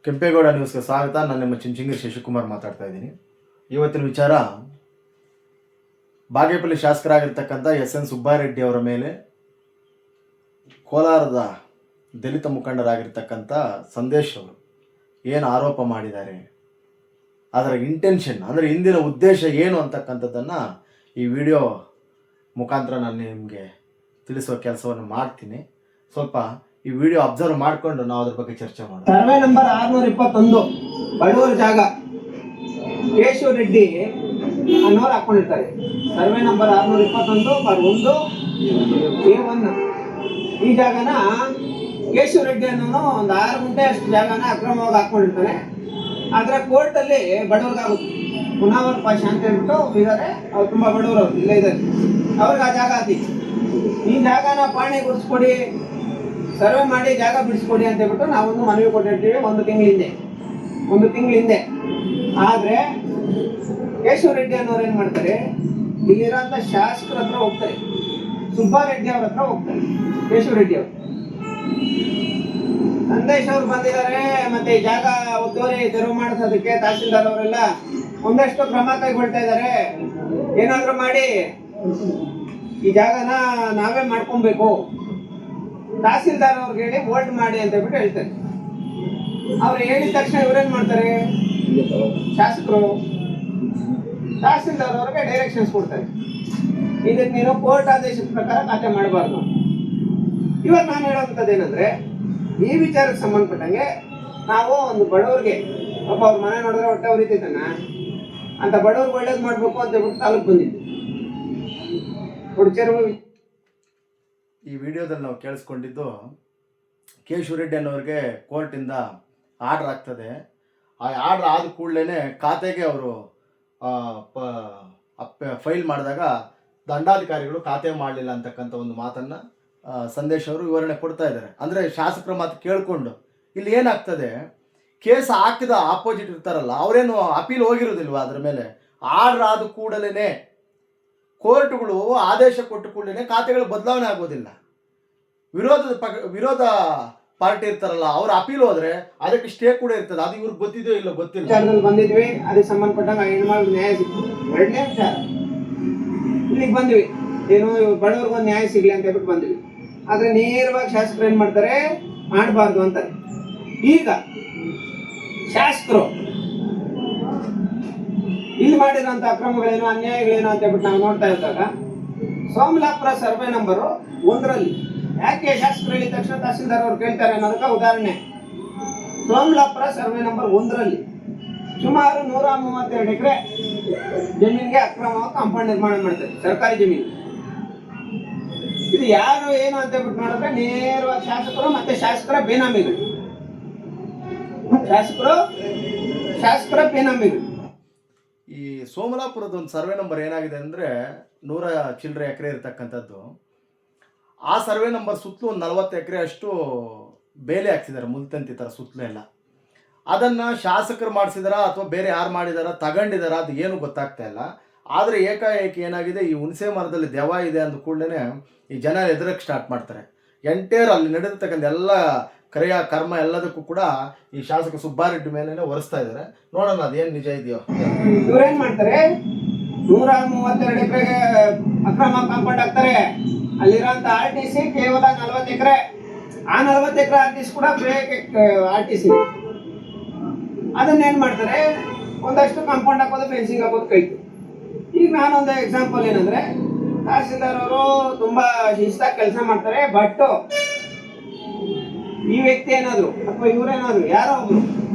ಕೆಂಪೇಗೌಡ ನ್ಯೂಸ್ಗೆ ಸ್ವಾಗತ. ನಾನು ನಿಮ್ಮ ಚಿಂಚಿಂಗಿ ಶಶಿಕುಮಾರ್ ಮಾತಾಡ್ತಾ ಇದ್ದೀನಿ. ಇವತ್ತಿನ ವಿಚಾರ, ಬಾಗೇಪಲ್ಲಿ ಶಾಸಕರಾಗಿರ್ತಕ್ಕಂಥ ಎಸ್.ಎನ್. ಸುಬ್ಬಾರೆಡ್ಡಿ ಅವರ ಮೇಲೆ ಕೋಲಾರದ ದಲಿತ ಮುಖಂಡರಾಗಿರ್ತಕ್ಕಂಥ ಸಂದೇಶ್ ಅವರು ಏನು ಆರೋಪ ಮಾಡಿದ್ದಾರೆ, ಅದರ ಇಂಟೆನ್ಷನ್ ಅಂದರೆ ಹಿಂದಿನ ಉದ್ದೇಶ ಏನು ಅಂತಕ್ಕಂಥದ್ದನ್ನು ಈ ವಿಡಿಯೋ ಮುಖಾಂತರ ನಾನು ನಿಮಗೆ ತಿಳಿಸುವ ಕೆಲಸವನ್ನು ಮಾಡ್ತೀನಿ. ಸ್ವಲ್ಪ ಈ ವಿಡಿಯೋ ಅಬ್ಸರ್ವ್ ಮಾಡಿಕೊಂಡು ನಾವು ಅದ್ರ ಬಗ್ಗೆ ಚರ್ಚೆ ಮಾಡೋಣ. ಸರ್ವೆ ನಂಬರ್ 621 ಬಡೂರು ಜಾಗ ಕೇಶವ ರೆಡ್ಡಿ ಅನ್ನೋರು ಹಾಕೊಂಡಿರ್ತಾರೆ. ಸರ್ವೆ ನಂಬರ್ 621/1 ಈ ಜಾಗನ ಕೇಶವ ರೆಡ್ಡಿ ಅನ್ನೋನು ಒಂದು 6 ಗುಂಟೆ ಅಷ್ಟು ಜಾಗನ ಅಕ್ರಮವಾಗಿ ಹಾಕೊಂಡಿರ್ತಾನೆ. ಆದರೆ ಕೋರ್ಟಲ್ಲಿ ಬಡವ್ರಿಗಾಗುತ್ತೆ. ಪುನಾವರ್ ಪಾಷಾ ಅಂತ ಹೇಳ್ಬಿಟ್ಟು ಇದ್ದಾರೆ, ಅವ್ರು ತುಂಬ ಬಡವರು, ಅವ್ರು ಇಲ್ಲೇ ಇದ್ದಾರೆ, ಅವ್ರಿಗೆ ಆ ಜಾಗ ಆತಿ. ಈ ಜಾಗನ ಪಾಣಿ ಗುಡಿಸ್ಕೊಡಿ, ಸರ್ವೆ ಮಾಡಿ ಜಾಗ ಬಿಡಿಸ್ಕೊಡಿ ಅಂತ ಹೇಳ್ಬಿಟ್ಟು ನಾವೊಂದು ಮನವಿ ಕೊಟ್ಟಿರ್ತೀವಿ ಒಂದು ತಿಂಗಳ ಹಿಂದೆ. ಆದರೆ ಕೇಶವ ರೆಡ್ಡಿ ಅನ್ನೋರು ಏನು ಮಾಡ್ತಾರೆ, ಇಲ್ಲಿರೋಂಥ ಶಾಸಕರ ಹತ್ರ ಹೋಗ್ತಾರೆ, ಸುಬ್ಬಾರೆಡ್ಡಿ ಅವ್ರ ಹತ್ರ ಹೋಗ್ತಾರೆ. ಕೇಶವ ರೆಡ್ಡಿ ಅವರು ಸಂದೇಶ್ ಅವ್ರು ಬಂದಿದ್ದಾರೆ, ಮತ್ತೆ ಈ ಜಾಗ ಒತ್ತುವರಿ ತೆರವು ಮಾಡಿಸೋದಕ್ಕೆ ತಹಸೀಲ್ದಾರ್ ಅವರೆಲ್ಲ ಒಂದಷ್ಟು ಕ್ರಮ ಕೈಗೊಳ್ತಾ ಇದ್ದಾರೆ. ಏನಾದರೂ ಮಾಡಿ ಈ ಜಾಗನ ನಾವೇ ಮಾಡ್ಕೊಬೇಕು, ತಹಸೀಲ್ದಾರ್ ಅವ್ರಿಗೆ ಹೇಳಿ ವೋಟ್ ಮಾಡಿ ಅಂತ ಹೇಳ್ಬಿಟ್ಟು ಹೇಳ್ತಾರೆ. ಅವ್ರು ಹೇಳಿದ ತಕ್ಷಣ ಇವ್ರೇನ್ ಮಾಡ್ತಾರೆ, ಶಾಸಕರು ತಹಸೀಲ್ದಾರ್ ಅವ್ರಿಗೆ ಡೈರೆಕ್ಷನ್ಸ್ ಕೊಡ್ತಾರೆ, ಇದಕ್ಕೆ ನೀನು ಕೋರ್ಟ್ ಆದೇಶದ ಪ್ರಕಾರ ಖಾತೆ ಮಾಡಬಾರ್ದು. ಇವಾಗ ನಾನು ಹೇಳೋಂಥದ್ದು ಏನಂದ್ರೆ, ಈ ವಿಚಾರಕ್ಕೆ ಸಂಬಂಧಪಟ್ಟಂಗೆ ನಾವು ಒಂದು ಬಡವ್ರಿಗೆ, ಒಬ್ಬ ಅವ್ರ ಮನೆ ನೋಡಿದ್ರೆ ಹೊಟ್ಟೆ ಉರಿತೈತನ ಅಂತ ಬಡವ್ರಿಗೆ ಒಳ್ಳೇದು ಮಾಡ್ಬೇಕು ಅಂತ ಹೇಳ್ಬಿಟ್ಟು ತಾಲೂಕು ಬಂದಿದ್ದು ಹುಡುಚೇರು. ಈ ವಿಡಿಯೋದಲ್ಲಿ ನಾವು ಕೇಳಿಸ್ಕೊಂಡಿದ್ದು, ಕೇಶವ ರೆಡ್ಡಿ ಅನ್ನೋರಿಗೆ ಕೋರ್ಟಿಂದ ಆರ್ಡ್ರ್ ಆಗ್ತದೆ. ಆ ಆರ್ಡ್ರ್ ಆದ ಕೂಡಲೇ ಖಾತೆಗೆ ಅವರು ಫೈಲ್ ಮಾಡಿದಾಗ ದಂಡಾಧಿಕಾರಿಗಳು ಖಾತೆ ಮಾಡಲಿಲ್ಲ ಅಂತಕ್ಕಂಥ ಒಂದು ಮಾತನ್ನು ಸಂದೇಶ್ ಅವರು ವಿವರಣೆ ಕೊಡ್ತಾ ಇದ್ದಾರೆ. ಅಂದರೆ ಶಾಸಕರ ಮಾತು ಕೇಳಿಕೊಂಡು ಇಲ್ಲಿ ಏನಾಗ್ತದೆ, ಕೇಸ್ ಹಾಕಿದ ಆಪೋಸಿಟ್ ಇರ್ತಾರಲ್ಲ, ಅವರೇನು ಅಪೀಲ್ ಹೋಗಿರೋದಿಲ್ವ, ಅದರ ಮೇಲೆ ಆರ್ಡ್ರ್ ಆದ ಕೂಡಲೇ ಕೋರ್ಟ್ಗಳು ಆದೇಶ ಕೊಟ್ಟ ಕೂಡಲೇ ಖಾತೆಗಳು ಬದಲಾವಣೆ ಆಗೋದಿಲ್ಲ. ವಿರೋಧ ಪಾರ್ಟಿ ಇರ್ತಾರಲ್ಲ, ಅವ್ರ ಅಪೀಲ್ ಹೋದ್ರೆ ಅದಕ್ಕೆ ಸ್ಟೇ ಕೂಡ ಇರ್ತದೆ. ಅದು ಇವ್ರಿಗೆ ಗೊತ್ತಿದೆಯೋ ಇಲ್ಲ ಗೊತ್ತಿಲ್ಲ. ವಿಚಾರದಲ್ಲಿ ಬಂದಿದ್ವಿ, ಅದಕ್ಕೆ ಸಂಬಂಧಪಟ್ಟಂಗ ಹೆಣ್ಮಕ್ಳು ನ್ಯಾಯ ಸಿಕ್ತು. 2ನೇ ವಿಚಾರ, ಇಲ್ಲಿಗೆ ಬಂದ್ವಿ, ಏನು ಬಡವ್ರಿಗೊಂದು ನ್ಯಾಯ ಸಿಗ್ಲಿ ಅಂತ ಹೇಳ್ಬಿಟ್ಟು ಬಂದ್ವಿ. ಆದ್ರೆ ನೇರವಾಗಿ ಶಾಸಕರು ಏನ್ ಮಾಡ್ತಾರೆ, ಮಾಡಬಾರ್ದು ಅಂತಾರೆ. ಈಗ ಶಾಸಕರು ಇಲ್ಲಿ ಮಾಡಿರೋಂಥ ಅಕ್ರಮಗಳೇನು, ಅನ್ಯಾಯಗಳೇನು ಅಂತ ಹೇಳ್ಬಿಟ್ಟು ನಾವು ನೋಡ್ತಾ ಇದ್ದಾಗ, ಸೋಮಲಾಪುರ ಸರ್ವೆ ನಂಬರ್ 1 ಯಾಕೆ ಶಾಸಕರು ಹೇಳಿದ ತಕ್ಷಣ ತಹಸೀಲ್ದಾರ್ ಅವ್ರು ಕೇಳ್ತಾರೆ ಅನ್ನೋದಕ್ಕೆ ಉದಾಹರಣೆ. ಸೋಮಲಾಪುರ ಸರ್ವೆ ನಂಬರ್ 1 ಸುಮಾರು 132 ಎಕರೆ ಜಮೀನಿಗೆ ಅಕ್ರಮವಾಗಿ ಕಾಂಪೌಂಡ್ ನಿರ್ಮಾಣ ಮಾಡ್ತಾರೆ, ಸರ್ಕಾರಿ ಜಮೀನು. ಇದು ಯಾರು ಏನು ಅಂತ ಹೇಳ್ಬಿಟ್ಟು ನೋಡಿದ್ರೆ ನೇರವಾಗಿ ಶಾಸಕರು ಮತ್ತೆ ಶಾಸಕರ ಬೇನಾಮಿಗಳು. ಈ ಸೋಮಲಾಪುರದ ಒಂದು ಸರ್ವೆ ನಂಬರ್ ಏನಾಗಿದೆ ಅಂದರೆ 100 ಚಿಲ್ಲರೆ ಎಕರೆ ಇರ್ತಕ್ಕಂಥದ್ದು. ಆ ಸರ್ವೆ ನಂಬರ್ ಸುತ್ತಲೂ ಒಂದು 40 ಎಕರೆ ಅಷ್ಟು ಬೇಲೆ ಹಾಕ್ಸಿದ್ದಾರೆ, ಮುಲ್ತಂತಿ ಥರ ಸುತ್ತಲೂ ಎಲ್ಲ. ಅದನ್ನು ಶಾಸಕರು ಮಾಡಿಸಿದಾರ ಅಥವಾ ಬೇರೆ ಯಾರು ಮಾಡಿದಾರ, ತಗೊಂಡಿದಾರ, ಅದು ಏನು ಗೊತ್ತಾಗ್ತಾ ಇಲ್ಲ. ಆದರೆ ಏಕಾಏಕಿ ಏನಾಗಿದೆ, ಈ ಹುಣಸೆ ಮರದಲ್ಲಿ ದೆವ್ವ ಇದೆ ಅಂದ ಕೂಡಲೇ ಈ ಜನ ಎದುರಕ್ಕೆ ಸ್ಟಾರ್ಟ್ ಮಾಡ್ತಾರೆ. ಎಂಟೇರ್ ಅಲ್ಲಿ ನಡೆದಿರ್ತಕ್ಕಂಥ ಎಲ್ಲ ಕ್ರಿಯ ಕರ್ಮ ಎಲ್ಲದಕ್ಕೂ ಕೂಡ ಈ ಶಾಸಕ ಸುಬ್ಬಾರೆಡ್ಡಿ ಮೇಲೆ ಒರೆಸ್ತಾ ಇದ್ದಾರೆ. ನೋಡೋಣ ಅದೇನು ನಿಜ ಇದೆಯೋ. ಇವ್ರೇನ್ ಮಾಡ್ತಾರೆ, 132 ಎಕರೆಗೆ ಅಕ್ರಮ ಕಾಂಪೌಂಡ್ ಹಾಕ್ತಾರೆ. ಅಲ್ಲಿರೋಂಥ RTC ಕೇವಲ 40 ಎಕರೆ. ಆ 40 ಎಕರೆ RTC ಕೂಡ ಫೇಕ್ RTC. ಅದನ್ನೇನ್ ಮಾಡ್ತಾರೆ, ಒಂದಷ್ಟು ಕಾಂಪೌಂಡ್ ಹಾಕೋದು, ಫೆನ್ಸಿಂಗ್ ಹಾಕೋದು ಕೈತು. ಈಗ ನಾನೊಂದು ಎಕ್ಸಾಂಪಲ್ ಏನಂದ್ರೆ, ತಹಸೀಲ್ದಾರ್ ಅವರು ತುಂಬಾ ಶಿಸ್ತಾಗಿ ಕೆಲಸ ಮಾಡ್ತಾರೆ. ಬಟ್ ಈ ವ್ಯಕ್ತಿ ಏನಾದ್ರು ಅಥವಾ ಇವರೇನಾದ್ರು ಯಾರೋ ಒಬ್ರು,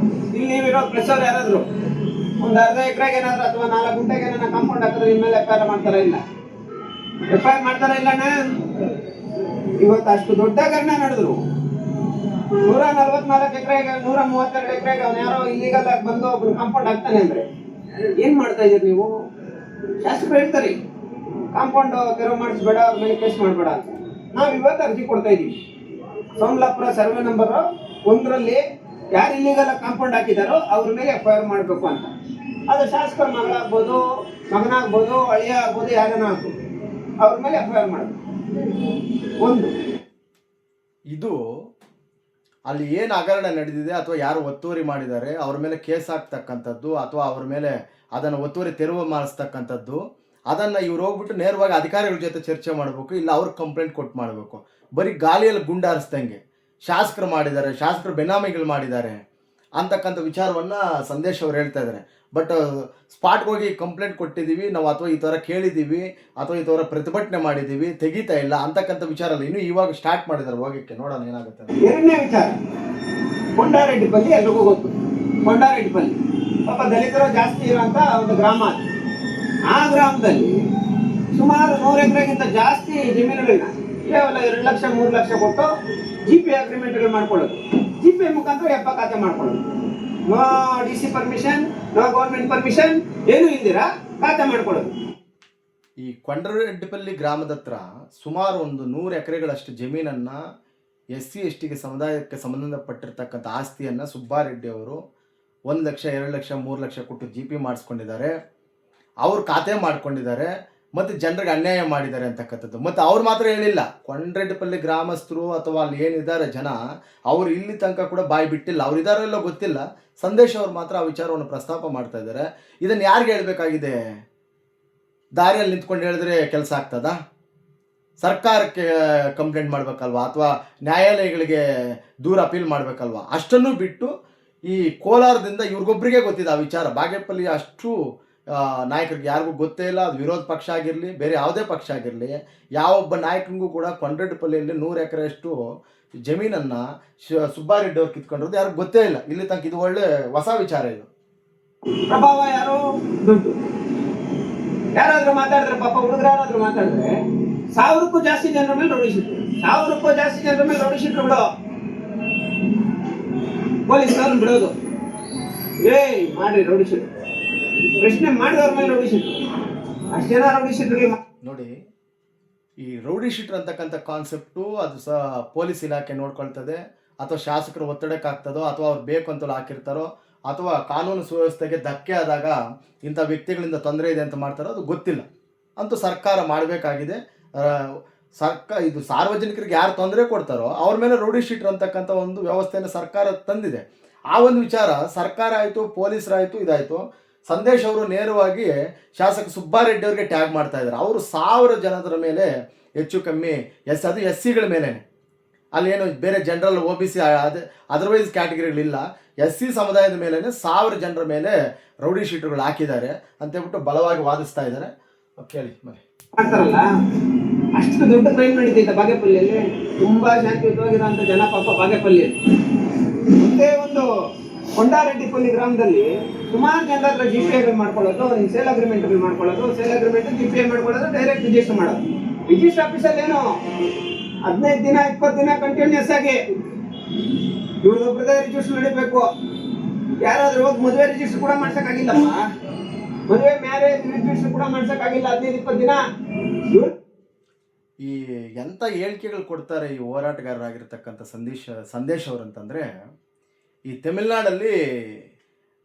ಇಲ್ಲಿ ನೀವಿರೋ ಪ್ರೆಸ್ ಅವ್ರು ಯಾರಾದ್ರು ಒಂದು ಅರ್ಧ ಎಕರೆಗೆ ಏನಾದ್ರು ಅಥವಾ 4 ಗುಂಟೆಗೆ ಏನಾದ್ರು ಕಾಂಪೌಂಡ್ ಹಾಕಿದ್ರೆ ಇನ್ಮೇಲೆ FIR ಮಾಡ್ತಾರ ಇಲ್ಲ? FIR ಮಾಡ್ತಾರ ಇಲ್ಲಣ್ಣ? ಇವತ್ತು ಅಷ್ಟು ದೊಡ್ಡ ಹಗರಣ ನಡೆದ್ರು. 144 ಎಕರೆಗೆ 132 ಎಕರೆಗೆ ಅವ್ನು ಯಾರೋ ಇಲ್ಲಿಗಲ್ ಆಗಿ ಬಂದು ಒಬ್ರು ಕಾಂಪೌಂಡ್ ಹಾಕ್ತಾನೆ ಅಂದ್ರೆ ಏನ್ ಮಾಡ್ತಾ ಇದೀರಿ ನೀವು? ಶಾಸಕರು ಹೇಳ್ತಾರೆ ಕಾಂಪೌಂಡ್ ತೆರವು ಮಾಡಿಸ್ಬೇಡ, ಅವ್ರ ಮೇಲೆ ಕೇಸ್ ಮಾಡಬೇಡ ಅಂತ. ನಾವು ಇವತ್ತು ಅರ್ಜಿ ಕೊಡ್ತಾ ಇದ್ದೀವಿ. ಸೋಮಲಾಪುರ ಸರ್ವೆ ನಂಬರ್ 1 ಯಾರು ಇಲ್ಲಿಗಲ್ ಕಾಂಪೌಂಡ್ ಹಾಕಿದಾರೋ ಅವ್ರ ಮೇಲೆ FIR ಮಾಡಬೇಕು ಅಂತ. ಅದು ಶಾಸಕರ ಮಗಳಾಗ್ಬೋದು, ಮಗನಾಗ್ಬೋದು, ಅಳಿಯ ಆಗ್ಬೋದು, ಯಾರನ್ನ ಆಗ್ಬೋದು, ಅವ್ರ ಮೇಲೆ FIR ಮಾಡಬೇಕು. ಇದು ಅಲ್ಲಿ ಏನು ಹಗರಣ ನಡೆದಿದೆ ಅಥವಾ ಯಾರು ಒತ್ತುವರಿ ಮಾಡಿದ್ದಾರೆ ಅವ್ರ ಮೇಲೆ ಕೇಸ್ ಹಾಕ್ತಕ್ಕಂಥದ್ದು ಅಥವಾ ಅವ್ರ ಮೇಲೆ ಅದನ್ನು ಒತ್ತುವರಿ ತೆರವು ಮಾಡಿಸ್ತಕ್ಕಂಥದ್ದು, ಅದನ್ನು ಇವ್ರು ಹೋಗ್ಬಿಟ್ಟು ನೇರವಾಗಿ ಅಧಿಕಾರಿಗಳ ಜೊತೆ ಚರ್ಚೆ ಮಾಡಬೇಕು, ಇಲ್ಲ ಅವ್ರಿಗೆ ಕಂಪ್ಲೇಂಟ್ ಕೊಟ್ಟು ಮಾಡಬೇಕು. ಬರೀ ಗಾಳಿಯಲ್ಲಿ ಗುಂಡಾರಿಸ್ದಂಗೆ ಶಾಸಕರು ಮಾಡಿದ್ದಾರೆ, ಶಾಸಕರು ಬೆನಾಮಿಗಳು ಮಾಡಿದ್ದಾರೆ ಅಂತಕ್ಕಂಥ ವಿಚಾರವನ್ನು ಸಂದೇಶ್ ಅವ್ರು ಹೇಳ್ತಾ ಇದ್ದಾರೆ. ಬಟ್ ಸ್ಪಾಟ್ಗೆ ಹೋಗಿ ಕಂಪ್ಲೇಂಟ್ ಕೊಟ್ಟಿದ್ದೀವಿ ನಾವು, ಅಥವಾ ಈ ಥರ ಕೇಳಿದ್ದೀವಿ, ಅಥವಾ ಈ ಥರ ಪ್ರತಿಭಟನೆ ಮಾಡಿದ್ದೀವಿ, ತೆಗಿತಾ ಇಲ್ಲ ಅಂತಕ್ಕಂಥ ವಿಚಾರ ಅಲ್ಲ. ಇನ್ನೂ ಇವಾಗ ಸ್ಟಾರ್ಟ್ ಮಾಡಿದ್ದಾರೆ ಹೋಗಕ್ಕೆ, ನೋಡೋಣ ಏನಾಗುತ್ತೆ. ಎರಡನೇ ವಿಚಾರ, ಕೊಂಡಾರೆಡ್ಡಿಪಲ್ಲಿ ಎಲ್ರಿಗೂ ಗೊತ್ತು. ಕೊಂಡಾರೆಡ್ಡಿಪಲ್ಲಿ ಪಾಪ ದಲಿತರು ಜಾಸ್ತಿ ಇರುವಂತ ಒಂದು ಗ್ರಾಮ ಅದು. ಆ ಗ್ರಾಮದಲ್ಲಿ ಸುಮಾರು 100 ಎಕರೆಗಿಂತ ಜಾಸ್ತಿ ಜಮೀನುಗಳನ್ನ ಕೇವಲ 2 ಲಕ್ಷ 3 ಲಕ್ಷ ಕೊಟ್ಟು GP ಅಗ್ರಿಮೆಂಟ್ಗಳು ಮಾಡ್ಕೊಳ್ಳೋದು, GP ಮುಖಾಂತರ ಎಪ್ಪ ಖಾತೆ ಮಾಡ್ಕೊಳ್ಳೋದು. No DC permission, no government permission, ಏನು ಇಲ್ದಿರಾ ಖಾತೆ ಮಾಡ್ಕೊಳ್ಳೋದು. ಈ ಕೊಂಡರೆಡ್ಡಿಪಲ್ಲಿ ಗ್ರಾಮದ ಹತ್ರ ಸುಮಾರು ಒಂದು 100 ಎಕರೆಗಳಷ್ಟು ಜಮೀನನ್ನು SC STಗೆ ಸಮುದಾಯಕ್ಕೆ ಸಂಬಂಧಪಟ್ಟಿರ್ತಕ್ಕಂಥ ಆಸ್ತಿಯನ್ನು ಸುಬ್ಬಾರೆಡ್ಡಿ ಅವರು 1 ಲಕ್ಷ 2 ಲಕ್ಷ 3 ಲಕ್ಷ ಕೊಟ್ಟು GP ಮಾಡಿಸ್ಕೊಂಡಿದ್ದಾರೆ, ಅವ್ರು ಖಾತೆ ಮಾಡ್ಕೊಂಡಿದ್ದಾರೆ ಮತ್ತು ಜನರಿಗೆ ಅನ್ಯಾಯ ಮಾಡಿದ್ದಾರೆ ಅಂತಕ್ಕಂಥದ್ದು. ಮತ್ತು ಅವ್ರು ಮಾತ್ರ ಹೇಳಿಲ್ಲ, ಕೊಂಡರೆಡ್ಡಿಪಲ್ಲಿ ಗ್ರಾಮಸ್ಥರು ಅಥವಾ ಅಲ್ಲಿ ಏನಿದ್ದಾರೆ ಜನ, ಅವರು ಇಲ್ಲಿ ತನಕ ಕೂಡ ಬಾಯಿ ಬಿಟ್ಟಿಲ್ಲ. ಅವ್ರು ಇದ್ದಾರೆಲ್ಲೋ ಗೊತ್ತಿಲ್ಲ, ಸಂದೇಶ್ ಅವ್ರು ಮಾತ್ರ ಆ ವಿಚಾರವನ್ನು ಪ್ರಸ್ತಾಪ ಮಾಡ್ತಾ ಇದ್ದಾರೆ. ಇದನ್ನು ಯಾರಿಗೆ ಹೇಳಬೇಕಾಗಿದೆ? ದಾರಿಯಲ್ಲಿ ನಿಂತ್ಕೊಂಡು ಹೇಳಿದ್ರೆ ಕೆಲಸ ಆಗ್ತದಾ? ಸರ್ಕಾರಕ್ಕೆ ಕಂಪ್ಲೇಂಟ್ ಮಾಡಬೇಕಲ್ವಾ, ಅಥವಾ ನ್ಯಾಯಾಲಯಗಳಿಗೆ ದೂರ ಅಪೀಲ್ ಮಾಡಬೇಕಲ್ವಾ? ಅಷ್ಟನ್ನು ಬಿಟ್ಟು ಈ ಕೋಲಾರದಿಂದ ಇವ್ರಿಗೊಬ್ಬರಿಗೆ ಗೊತ್ತಿದೆ ಆ ವಿಚಾರ. ಬಾಗೇಪಲ್ಲಿ ಅಷ್ಟು ನಾಯಕರಿಗೆ ಯಾರಿಗೂ ಗೊತ್ತೇ ಇಲ್ಲ. ಅದು ವಿರೋಧ ಪಕ್ಷ ಆಗಿರಲಿ, ಬೇರೆ ಯಾವುದೇ ಪಕ್ಷ ಆಗಿರಲಿ, ಯಾವೊಬ್ಬ ನಾಯಕನಿಗೂ ಕೂಡ ಕೊಂಡರೆಡ್ಡಿಪಲ್ಲಿಯಲ್ಲಿ 100 ಎಕರೆಯಷ್ಟು ಜಮೀನನ್ನು ಸುಬ್ಬಾರೆಡ್ಡಿ ಅವ್ರು ಕಿತ್ಕೊಂಡಿರೋದು ಯಾರಿಗೂ ಗೊತ್ತೇ ಇಲ್ಲ ಇಲ್ಲಿ ತನಕ. ಇದು ಒಳ್ಳೆ ಹೊಸ ವಿಚಾರ. ಇದು ಪ್ರಭಾವ ಯಾರು? ದುಡ್ಡು. ಯಾರಾದ್ರೂ ಮಾತಾಡಿದ್ರೆ, ಪಾಪ ಹುಡುಗರು ಯಾರಾದ್ರೂ ಮಾತಾಡಿದ್ರೆ 1000ಕ್ಕೂ ಜಾಸ್ತಿ ಜನರ ಮೇಲೆ ರೌಡಿ ಶೀಟ್ರು, 1000ಕ್ಕೂ ಜಾಸ್ತಿ ಜನರ ಮೇಲೆ ರೌಡಿ ಶೀಟ್ರು ಬಿಡೋ, ಪೊಲೀಸ್ನವ್ರನ್ನ ಬಿಡೋದು. ಮಾಡ್ರಿ ರೌಡಿ ಶೀಟ್, ಪ್ರಶ್ನೆ ಮಾಡಿದವ್ರ ಮೇಲೆ ರೌಡಿ ಶೀಟ್. ಅಷ್ಟು ಜನ ರೌಡಿ ಶೀಟ್ರಿಗೆ ನೋಡಿ, ಈ ರೌಡಿ ಶೀಟರ್ ಅಂತಕ್ಕಂಥ ಕಾನ್ಸೆಪ್ಟು ಅದು ಪೊಲೀಸ್ ಇಲಾಖೆ ನೋಡ್ಕೊಳ್ತದೆ, ಅಥವಾ ಶಾಸಕರು ಒತ್ತಡಕ್ಕೆ ಆಗ್ತದೋ, ಅಥವಾ ಅವ್ರು ಬೇಕು ಅಂತಲೂ ಹಾಕಿರ್ತಾರೋ, ಅಥವಾ ಕಾನೂನು ಸುವ್ಯವಸ್ಥೆಗೆ ಧಕ್ಕೆ ಆದಾಗ ಇಂಥ ವ್ಯಕ್ತಿಗಳಿಂದ ತೊಂದರೆ ಇದೆ ಅಂತ ಮಾಡ್ತಾರೋ ಅದು ಗೊತ್ತಿಲ್ಲ. ಅಂತೂ ಸರ್ಕಾರ ಮಾಡಬೇಕಾಗಿದೆ. ಇದು ಸಾರ್ವಜನಿಕರಿಗೆ ಯಾರು ತೊಂದರೆ ಕೊಡ್ತಾರೋ ಅವ್ರ ಮೇಲೆ ರೌಡಿ ಶೀಟರ್ ಅಂತಕ್ಕಂಥ ಒಂದು ವ್ಯವಸ್ಥೆಯನ್ನು ಸರ್ಕಾರ ತಂದಿದೆ. ಆ ಒಂದು ವಿಚಾರ ಸರ್ಕಾರ ಆಯಿತು, ಪೊಲೀಸರಾಯಿತು, ಇದಾಯಿತು. ಸಂದೇಶ್ ಅವರು ನೇರವಾಗಿ ಶಾಸಕ ಸುಬ್ಬಾರೆಡ್ಡಿ ಅವರಿಗೆ ಟ್ಯಾಗ್ ಮಾಡ್ತಾ ಇದ್ದಾರೆ. ಅವರು 1000 ಜನರ ಮೇಲೆ ಹೆಚ್ಚು ಕಮ್ಮಿ ಅದು SCಗಳ ಮೇಲೆ, ಅಲ್ಲೇನು ಬೇರೆ ಜನರಲ್ OBC ಅದರ್ವೈಸ್ ಕ್ಯಾಟಗರಿಗಳಿಲ್ಲ, SC ಸಮುದಾಯದ ಮೇಲೇ 1000 ಜನರ ಮೇಲೆ ರೌಡಿ ಶೀಟರ್ಗಳು ಹಾಕಿದ್ದಾರೆ ಅಂತೇಳ್ಬಿಟ್ಟು ಬಲವಾಗಿ ವಾದಿಸ್ತಾ ಇದ್ದಾರೆ. ಕೇಳಿ ಮನೆ ಮಾಡ್ತಾರಲ್ಲ, ಅಷ್ಟು ದೊಡ್ಡ ಕ್ರೈಮ್ ನಡೀತೈತೆ ಬಾಗೇಪಲ್ಲಿಯಲ್ಲಿ. ತುಂಬಾ ಶಾಂತಿಯುತವಾಗಿರುವಂತ ಜನ ಪಾಪ ಬಾಗೇಪಲ್ಲಿಯಲ್ಲಿ. ಒಂದೇ ಒಂದು ಕೊಂಡಾರೆಡ್ಡಿಪಲ್ಲಿ ಗ್ರಾಮದಲ್ಲಿ ಸುಮಾರು ಜನರ ಹತ್ರ GPA ಮಾಡ್ಕೊಳ್ಳೋದು, ಸೇಲ್ ಅಗ್ರಿಮೆಂಟ್ಗಳು ಮಾಡ್ಕೊಳ್ಳೋದು, ಸೇಲ್ ಅಗ್ರಿಮೆಂಟ್ GPA ಮಾಡ್ಕೊಳ್ಳೋದು, ಡೈರೆಕ್ಟ್ ರಿಜಿಸ್ಟರ್ ಮಾಡೋದು. ರಿಜಿಸ್ಟರ್ ಆಫೀಸಲ್ಲಿ ಏನು 15 ದಿನ 20 ದಿನ ಕಂಟಿನ್ಯೂಸ್ ಆಗಿ ಇವ್ರದೊಬ್ಬರದೇ ರಿಜಿಸ್ಟರ್ ನಡೀಬೇಕು. ಯಾರಾದ್ರೂ ಹೋಗಿ ಮದುವೆ ರಿಜಿಸ್ಟರ್ ಕೂಡ ಮಾಡ್ಸಕ್ಕಾಗಿಲ್ಲಮ್ಮ, ಮದುವೆ ಮ್ಯಾರೇಜ್ ರಿಜಿಸ್ಟರ್ ಕೂಡ ಮಾಡ್ಸಕ್ಕಾಗಿಲ್ಲ 15-20 ದಿನ. ಈ ಎಂಥ ಹೇಳಿಕೆಗಳು ಕೊಡ್ತಾರೆ ಈ ಹೋರಾಟಗಾರರಾಗಿರ್ತಕ್ಕಂಥ ಸಂದೇಶ್ ಅವರು ಅಂತಂದರೆ, ಈ ತಮಿಳ್ನಾಡಲ್ಲಿ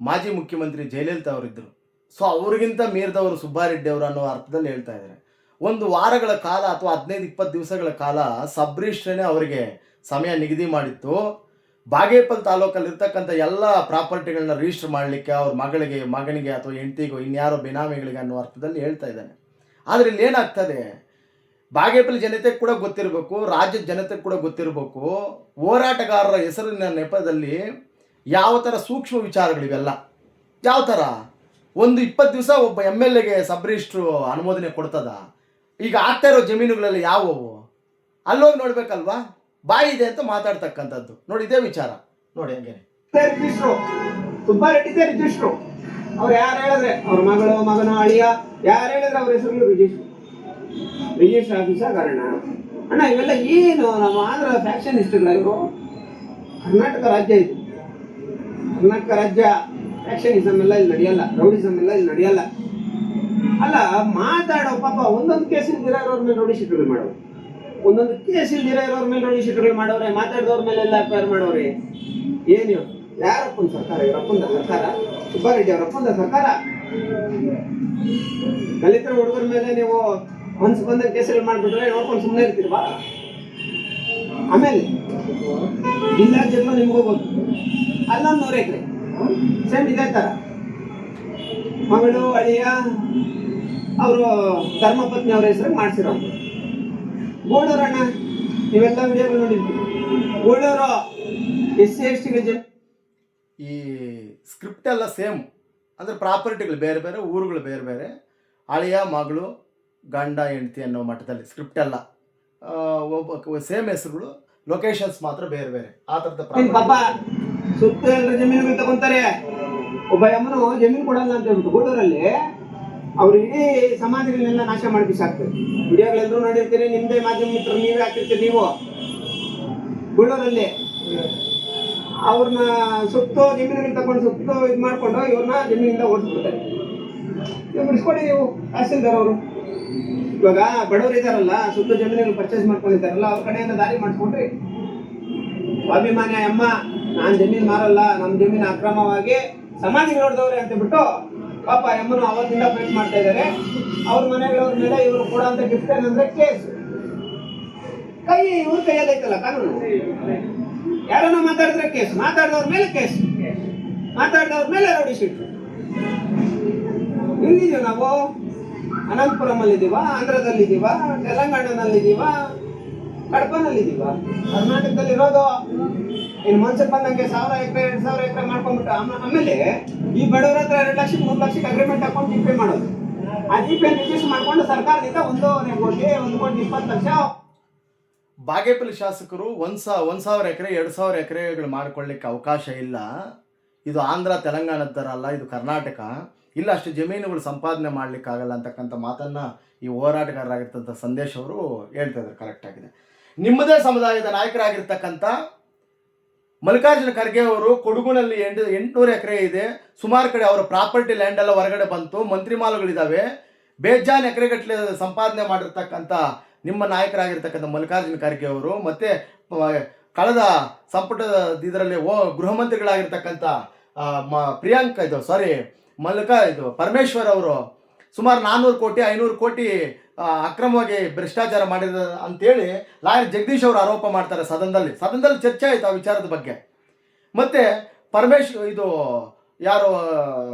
ಮಾಜಿ ಮುಖ್ಯಮಂತ್ರಿ ಜಯಲಲಿತಾ ಅವರಿದ್ದರು. ಸೊ ಅವ್ರಿಗಿಂತ ಮೀರಿದವರು ಸುಬ್ಬಾರೆಡ್ಡಿ ಅವರು ಅನ್ನೋ ಅರ್ಥದಲ್ಲಿ ಹೇಳ್ತಾ ಇದ್ದಾರೆ. ಒಂದು ವಾರಗಳ ಕಾಲ ಅಥವಾ 15-20 ದಿವಸಗಳ ಕಾಲ ಸಬ್ ರಿಜಿಸ್ಟ್ರೇನೇ ಅವರಿಗೆ ಸಮಯ ನಿಗದಿ ಮಾಡಿತ್ತು. ಬಾಗೇಪಲ್ಲಿ ತಾಲೂಕಲ್ಲಿರ್ತಕ್ಕಂಥ ಎಲ್ಲ ಪ್ರಾಪರ್ಟಿಗಳನ್ನ ರಿಜಿಸ್ಟರ್ ಮಾಡಲಿಕ್ಕೆ ಅವ್ರ ಮಗನಿಗೆ ಅಥವಾ ಹೆಂಡತಿಗೋ ಇನ್ಯಾರೋ ಬೆನಾಮಿಗಳಿಗೆ ಅನ್ನೋ ಅರ್ಥದಲ್ಲಿ ಹೇಳ್ತಾ ಇದ್ದಾನೆ. ಆದರೆ ಇಲ್ಲಿ ಏನಾಗ್ತದೆ, ಬಾಗೇಪಲ್ಲಿ ಜನತೆಗೆ ಕೂಡ ಗೊತ್ತಿರಬೇಕು, ರಾಜ್ಯದ ಜನತೆಗೆ ಕೂಡ ಗೊತ್ತಿರಬೇಕು, ಹೋರಾಟಗಾರರ ಹೆಸರಿನ ನೆಪದಲ್ಲಿ ಯಾವ ಥರ ಸೂಕ್ಷ್ಮ ವಿಚಾರಗಳಿವೆಲ್ಲ. ಯಾವ ಥರ ಒಂದು 20 ದಿವಸ ಒಬ್ಬ MLAಗೆ ಸಬ್ ರಿಜಿಸ್ಟ್ರು ಅನುಮೋದನೆ ಕೊಡ್ತದ? ಈಗ ಆಗ್ತಾ ಇರೋ ಜಮೀನುಗಳಲ್ಲಿ ಯಾವುವು ಅಲ್ಲೋಗಿ ನೋಡ್ಬೇಕಲ್ವಾ? ಬಾಯಿ ಇದೆ ಅಂತ ಮಾತಾಡ್ತಕ್ಕಂಥದ್ದು. ನೋಡಿ, ಇದೇ ವಿಚಾರ ನೋಡಿ. ಹಂಗೆ ರಿಜಿಸ್ಟ್ರು ಸುಬ್ಬಾರೆಡ್ಡಿದೇ ರಿಜಿಸ್ಟ್ರು. ಅವ್ರು ಯಾರು ಹೇಳಿದ್ರೆ ಅವ್ರ ಮಗನ ಅಳಿಯ ಯಾರು ಹೇಳಿದ್ರೆ ಅವ್ರ ಹೆಸರು ರಿಜಿಸ್ಟರ್ ಆಫೀಸರ್ ಕಾರಣ. ಅಣ್ಣ ಇವೆಲ್ಲ ಏನು ನಮ್ಮ ಆಂಧ್ರ ಫ್ಯಾಕ್ಷನ್ ಇಷ್ಟಲ್ಲ. ಇವರು ಕರ್ನಾಟಕ ರಾಜ್ಯ, ಇದು ಕರ್ನಾಟಕ ರಾಜ್ಯ. ಫ್ಯಾಕ್ಷನಿಸಮ್ ಎಲ್ಲ ಇಲ್ಲಿ ನಡೆಯಲ್ಲ, ರೌಡಿಸಮ್ ಎಲ್ಲ ಇಲ್ಲಿ ನಡೆಯಲ್ಲ. ಅಲ್ಲ, ಮಾತಾಡೋ ಪಾಪ ಒಂದೊಂದು ಕೇಸ್ ಇಲ್ದಿರ ಇರೋರ ಮೇಲೆ ರೌಡಿ ಶೀಟ್ಗಳು ಮಾಡೋರು, ಒಂದೊಂದು ಕೇಸ್ ಇಲ್ದಿರ ಇರೋರ ಮೇಲೆ ರೌಡಿ ಶೀಟ್ಗಳು ಮಾಡೋರೆ, ಮಾತಾಡಿದವ್ರ ಮೇಲೆಲ್ಲ FIR ಮಾಡೋರೆ. ಏನು ಯಾರಪ್ಪನ ಸರ್ಕಾರ? ಇವರಪ್ಪಂದ ಸರ್ಕಾರ, ಸುಬ್ಬಾರೆಡ್ಡಿ ಅವರಪ್ಪಂದ ಸರ್ಕಾರ. ದಲಿತರ ಹುಡುಗರ ಮೇಲೆ ನೀವು ಮನ್ಸು ಬಂದ ಕೇಸ್ಗಳು ಮಾಡ್ಬಿಟ್ರೆ ನೋಡ್ಕೊಂಡು ಸುಮ್ಮನೆ ಇರ್ತೀರ್ವಾ? ಆಮೇಲೆ ಜಿಲ್ಲಾ ಜನ್ಮ ನಿಮಗೂ ಗೊತ್ತು, ಅಲ್ಲೊಂದು 100 ಎಕರೆ ಸೇಮ್ ಇದೇ ಥರ ಮಗಳು ಅಳಿಯ ಅವರು ಧರ್ಮಪತ್ನಿ ಅವರ ಹೆಸರಿಗೆ ಮಾಡಿಸಿರೋ ಗೋಳೂರು ಅಣ್ಣ, ನೀವೆಲ್ಲ ವಿಡಿಯೋಗಳು ನೋಡಿರ್ತೀವಿ. ಗೋಳೂರು SC STಗೆ ಈ ಸ್ಕ್ರಿಪ್ಟ್ ಎಲ್ಲ ಸೇಮ್, ಅಂದರೆ ಪ್ರಾಪರ್ಟಿಗಳು ಬೇರೆ ಬೇರೆ, ಊರುಗಳು ಬೇರೆ ಬೇರೆ, ಅಳಿಯ ಮಗಳು ಗಂಡ ಹೆಂಡತಿ ಅನ್ನೋ ಮಟ್ಟದಲ್ಲಿ ಸ್ಕ್ರಿಪ್ಟ್ ಎಲ್ಲ ಒಬ್ಬ ಸೇಮ್ ಹೆಸರುಗಳು, ಲೊಕೇಶನ್ಸ್ ಮಾತ್ರ ಬೇರೆ ಬೇರೆ. ಆ ಥರದ ಪಾಪ ಸುತ್ತ ಎಲ್ಲರ ಜಮೀನುಗಳು ತಗೊಂತಾರೆ. ಒಬ್ಬ ಯಮ್ಮನು ಜಮೀನು ಕೊಡಲ್ಲ ಅಂತ ಹೇಳ್ಬಿಟ್ಟು ಗೋಳೂರಲ್ಲಿ ಅವ್ರು ಇಡೀ ಸಮಾಧಿಗಳನ್ನೆಲ್ಲ ನಾಶ ಮಾಡಿ ಬಿಸಾಕ್ತಾರೆ. ವಿಡಿಯೋಗಳೆಲ್ಲರೂ ನೋಡಿರ್ತೀರಿ, ನಿಮ್ಮದೇ ಮಾಧ್ಯಮ ಮಿತ್ರರು ನೀವೇ ಹಾಕಿರ್ತೀರಿ. ನೀವು ಗೋಳೂರಲ್ಲಿ ಅವ್ರನ್ನ ಸುತ್ತು ಜಮೀನುಗಳು ತಗೊಂಡು ಸುತ್ತು ಇದು ಮಾಡಿಕೊಂಡು ಇವ್ರನ್ನ ಜಮೀನಿಂದ ಓಡಿಸ್ಬಿಡ್ತಾರೆ. ನೀವು ಬಿಡಿಸ್ಕೊಡಿ, ನೀವು ತಹಸೀಲ್ದಾರ್ ಅವರು. ಇವಾಗ ಬಡವರು ಇದ್ದಾರಲ್ಲ, ಸುತ್ತು ಜಮೀನುಗಳು ಪರ್ಚೇಸ್ ಮಾಡ್ಕೊಂಡಿದ್ದಾರಲ್ಲ, ಅವ್ರ ಕಡೆಯಿಂದ ದಾರಿ ಮಾಡಿಸ್ಕೊಂಡ್ರಿ. ಅಭಿಮಾನಿ ಅಮ್ಮ ನಾನು ಜಮೀನು ಮಾರಲ್ಲ, ನಮ್ಮ ಜಮೀನು ಅಕ್ರಮವಾಗಿ ಸಮಾಧಿಗಳು ಹೊಡೆದವ್ರೆ ಅಂತ ಬಿಟ್ಟು ಪಾಪ ಅಮ್ಮನು ಅವತ್ತಿಂದ ಫೈಟ್ ಮಾಡ್ತಾ ಇದ್ದಾರೆ. ಅವ್ರ ಮನೆಗಳವ್ರ ಮೇಲೆ ಇವರು ಕೊಡೋ ಅಂತ ಗಿಫ್ಟ್ ಏನಂದ್ರೆ ಕೇಸ್. ಇವ್ರ ಕೈಯಲ್ಲಿ ಐತಲ್ಲ ಕಾನೂನು. ಯಾರನ್ನ ಮಾತಾಡಿದ್ರೆ ಕೇಸ್, ಮಾತಾಡಿದವ್ರ ಮೇಲೆ ಕೇಸ್, ಮಾತಾಡಿದವ್ರ ಮೇಲೆ ರೌಡಿ ಶೀಟ್. ಎಲ್ಲಿದ್ದೀವಿ ನಾವು? ಅನಂತಪುರಮಲ್ಲಿದ್ದೀವ, ಆಂಧ್ರದಲ್ಲಿದ್ದೀವ, ತೆಲಂಗಾಣದಲ್ಲಿದ್ದೀವ, ಕಡಪನಲ್ಲಿದ್ದೀವ, ಕರ್ನಾಟಕದಲ್ಲಿರೋದು. ಇನ್ನು ಮನ್ಸಕ್ಕೆ ಬಂದಂಗೆ 1000 ಎಕರೆ 2000 ಎಕರೆ ಮಾಡ್ಕೊಂಡ್ಬಿಟ್ಟು ಆಮೇಲೆ ಈ ಬಡವರ ಹತ್ರ 2 ಲಕ್ಷಕ್ಕೆ 3 ಲಕ್ಷಕ್ಕೆ ಅಗ್ರಿಮೆಂಟ್ ಹಾಕೊಂಡು ಜಿಪೇ ಮಾಡೋದು. ಆ ಜಿಪೇ ರಿಜಿಸ್ಟರ್ ಮಾಡ್ಕೊಂಡು ಸರ್ಕಾರದಿಂದ 1.25 ಕೋಟಿ 1,20,00,000 ಬಾಗೇಪಲ್ಲಿ ಶಾಸಕರು 1,000 ಎಕರೆ 2,000 ಎಕರೆಗಳು ಮಾಡಿಕೊಳ್ಳಿಕ್ಕೆ ಅವಕಾಶ ಇಲ್ಲ. ಇದು ಆಂಧ್ರ ತೆಲಂಗಾಣದ ಥರ ಅಲ್ಲ, ಇದು ಕರ್ನಾಟಕ. ಇಲ್ಲ ಅಷ್ಟು ಜಮೀನುಗಳು ಸಂಪಾದನೆ ಮಾಡಲಿಕ್ಕಾಗಲ್ಲ ಅಂತಕ್ಕಂಥ ಮಾತನ್ನು ಈ ಹೋರಾಟಗಾರರಾಗಿರ್ತಂಥ ಸಂದೇಶ್ ಅವರು ಹೇಳ್ತಾ ಇದ್ದಾರೆ. ಕರೆಕ್ಟಾಗಿದೆ. ನಿಮ್ಮದೇ ಸಮುದಾಯದ ನಾಯಕರಾಗಿರ್ತಕ್ಕಂಥ ಮಲ್ಲಿಕಾರ್ಜುನ ಖರ್ಗೆ ಅವರು ಕೊಡಗುನಲ್ಲಿ 800 ಎಕರೆ ಇದೆ, ಸುಮಾರು ಕಡೆ ಅವರ ಪ್ರಾಪರ್ಟಿ ಲ್ಯಾಂಡ್ ಎಲ್ಲ ಹೊರಗಡೆ ಬಂತು, ಮಂತ್ರಿ ಮಾಲುಗಳಿದ್ದಾವೆ, ಬೇಜಾನ್ ಎಕರೆಗಟ್ಟಲೆ ಸಂಪಾದನೆ ಮಾಡಿರ್ತಕ್ಕಂಥ ನಿಮ್ಮ ನಾಯಕರಾಗಿರ್ತಕ್ಕಂಥ ಮಲ್ಲಿಕಾರ್ಜುನ ಖರ್ಗೆ ಅವರು, ಮತ್ತು ಕಳೆದ ಸಂಪುಟದ ಇದರಲ್ಲಿ ಗೃಹ ಮಂತ್ರಿಗಳಾಗಿರ್ತಕ್ಕಂಥ ಪರಮೇಶ್ವರ್ ಅವರು ಸುಮಾರು 400 ಕೋಟಿ 500 ಕೋಟಿ ಅಕ್ರಮವಾಗಿ ಭ್ರಷ್ಟಾಚಾರ ಮಾಡಿದ ಅಂತೇಳಿ ಲಾಯರ್ ಜಗದೀಶ್ ಅವರು ಆರೋಪ ಮಾಡ್ತಾರೆ. ಸದನದಲ್ಲಿ ಚರ್ಚೆ ಆಯಿತು ಆ ವಿಚಾರದ ಬಗ್ಗೆ. ಮತ್ತು ಯಾರು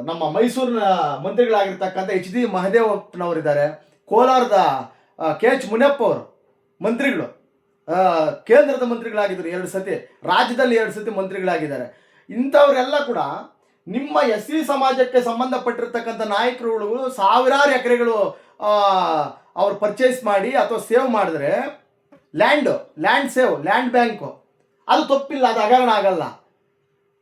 ನಮ್ಮ ಮೈಸೂರಿನ ಮಂತ್ರಿಗಳಾಗಿರ್ತಕ್ಕಂಥ HD ಮಹದೇವಪ್ಪನವರಿದ್ದಾರೆ, ಕೋಲಾರದ KH ಮುನಿಯಪ್ಪ ಅವರು ಮಂತ್ರಿಗಳು, ಕೇಂದ್ರದ ಮಂತ್ರಿಗಳಾಗಿದ್ದರು 2 ಸತಿ, ರಾಜ್ಯದಲ್ಲಿ 2 ಸತಿ ಮಂತ್ರಿಗಳಾಗಿದ್ದಾರೆ. ಇಂಥವರೆಲ್ಲ ಕೂಡ ನಿಮ್ಮ SC ಸಮಾಜಕ್ಕೆ ಸಂಬಂಧಪಟ್ಟಿರ್ತಕ್ಕಂಥ ನಾಯಕರುಗಳು ಸಾವಿರಾರು ಎಕರೆಗಳು ಅವ್ರು ಪರ್ಚೇಸ್ ಮಾಡಿ ಅಥವಾ ಸೇವ್ ಮಾಡಿದ್ರೆ ಲ್ಯಾಂಡ್ ಬ್ಯಾಂಕು ಅದು ತಪ್ಪಿಲ್ಲ, ಅದು ಹಗರಣ ಆಗಲ್ಲ.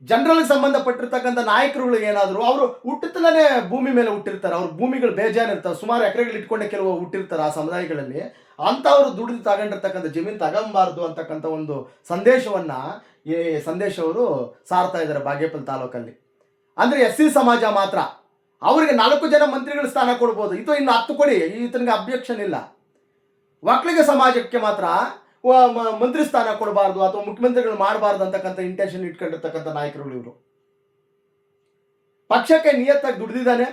ಜನರಲ್ಗೆ ಸಂಬಂಧಪಟ್ಟಿರ್ತಕ್ಕಂಥ ನಾಯಕರುಗಳಿಗೆ ಏನಾದರೂ ಅವರು ಹುಟ್ಟುತ್ತಲೇ ಭೂಮಿ ಮೇಲೆ ಹುಟ್ಟಿರ್ತಾರೆ, ಅವ್ರ ಭೂಮಿಗಳು ಬೇಜಾನಿರ್ತಾರೆ, ಸುಮಾರು ಎಕರೆಗಳು ಇಟ್ಕೊಂಡೆ ಕೆಲವು ಹುಟ್ಟಿರ್ತಾರೆ ಆ ಸಮುದಾಯಗಳಲ್ಲಿ. ಅಂಥವರು ದುಡಿದು ತಗೊಂಡಿರ್ತಕ್ಕಂಥ ಜಮೀನು ತಗೊಂಬಾರ್ದು ಅಂತಕ್ಕಂಥ ಒಂದು ಸಂದೇಶವನ್ನು ಈ ಸಂದೇಶ ಅವರು ಸಾರ್ತಾ ಇದ್ದಾರೆ ಬಾಗೇಪಲ್ಲಿ ತಾಲೂಕಲ್ಲಿ. ಅಂದರೆ SC ಸಮಾಜ ಮಾತ್ರ ಅವರಿಗೆ 4 ಜನ ಮಂತ್ರಿಗಳ ಸ್ಥಾನ ಕೊಡ್ಬೋದು, ಇನ್ನು 10 ಕೊಡಿ, ಈತನಿಗೆ ಅಬ್ಜೆಕ್ಷನ್ ಇಲ್ಲ. ಒಕ್ಕಲಿಗ ಸಮಾಜಕ್ಕೆ ಮಾತ್ರ ಮಂತ್ರಿ ಸ್ಥಾನ ಕೊಡಬಾರ್ದು ಅಥವಾ ಮುಖ್ಯಮಂತ್ರಿಗಳು ಮಾಡಬಾರ್ದು ಅಂತಕ್ಕಂಥ ಇಂಟೆನ್ಷನ್ ಇಟ್ಕೊಂಡಿರ್ತಕ್ಕಂಥ ನಾಯಕರುಗಳು ಇವರು. ಪಕ್ಷಕ್ಕೆ ನಿಯತ್ತಾಗಿ ದುಡಿದಿದ್ದಾನೆ,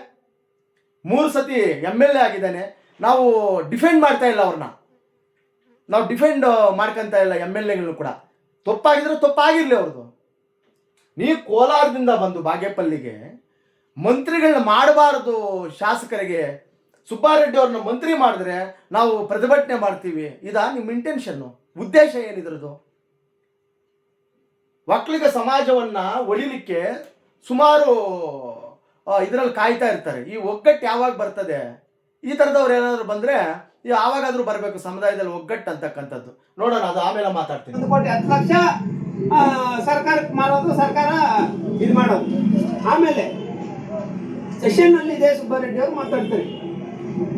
3 ಸತಿ MLA ಆಗಿದ್ದಾನೆ. ನಾವು ಡಿಫೆಂಡ್ ಮಾಡ್ತಾ ಇಲ್ಲ ಅವ್ರನ್ನ, ನಾವು ಡಿಫೆಂಡ್ ಮಾಡ್ಕೊತ ಇಲ್ಲ. MLAಗಳನ್ನು ಕೂಡ ತಪ್ಪಾಗಿದ್ರೆ ತಪ್ಪಾಗಿರಲಿ ಅವ್ರದ್ದು. ನೀವು ಕೋಲಾರದಿಂದ ಬಂದು ಬಾಗೇಪಲ್ಲಿಗೆ ಮಂತ್ರಿಗಳನ್ನ ಮಾಡಬಾರ್ದು, ಶಾಸಕರಿಗೆ ಸುಬ್ಬಾರೆಡ್ಡಿ ಅವ್ರನ್ನ ಮಂತ್ರಿ ಮಾಡಿದ್ರೆ ನಾವು ಪ್ರತಿಭಟನೆ ಮಾಡ್ತೀವಿ, ಇದಾ ನಿಮ್ಮ ಇಂಟೆನ್ಷನ್ನು? ಉದ್ದೇಶ ಏನಿದ್ರದ್ದು? ಒಕ್ಕಲಿಗ ಸಮಾಜವನ್ನು ಒಳಿಲಿಕ್ಕೆ ಸುಮಾರು ಇದರಲ್ಲಿ ಕಾಯ್ತಾ ಇರ್ತಾರೆ. ಈ ಒಗ್ಗಟ್ಟು ಯಾವಾಗ ಬರ್ತದೆ? ಈ ಥರದವ್ರು ಏನಾದರೂ ಬಂದರೆ ಯಾವಾಗಾದರೂ ಬರಬೇಕು ಸमुದಾಯದಲ್ಲಿ ಒಗ್ಗಟ್ಟು ಅಂತಕ್ಕಂಥದ್ದು. ನೋಡೋಣ, ಅದು ಆಮೇಲೆ ಮಾತಾಡ್ತೀನಿ. 1 ಕೋಟಿ 10 ಲಕ್ಷ ಸರ್ಕಾರಕ್ಕೆ ಮಾರೋದು, ಸರ್ಕಾರ ಇದು ಮಾಡೋದು. ಆಮೇಲೆ ಸೆಷನ್ನಲ್ಲಿ ಇದೇ ಸುಬ್ಬಾರೆಡ್ಡಿ ಅವರು ಮಾತಾಡ್ತಾರೆ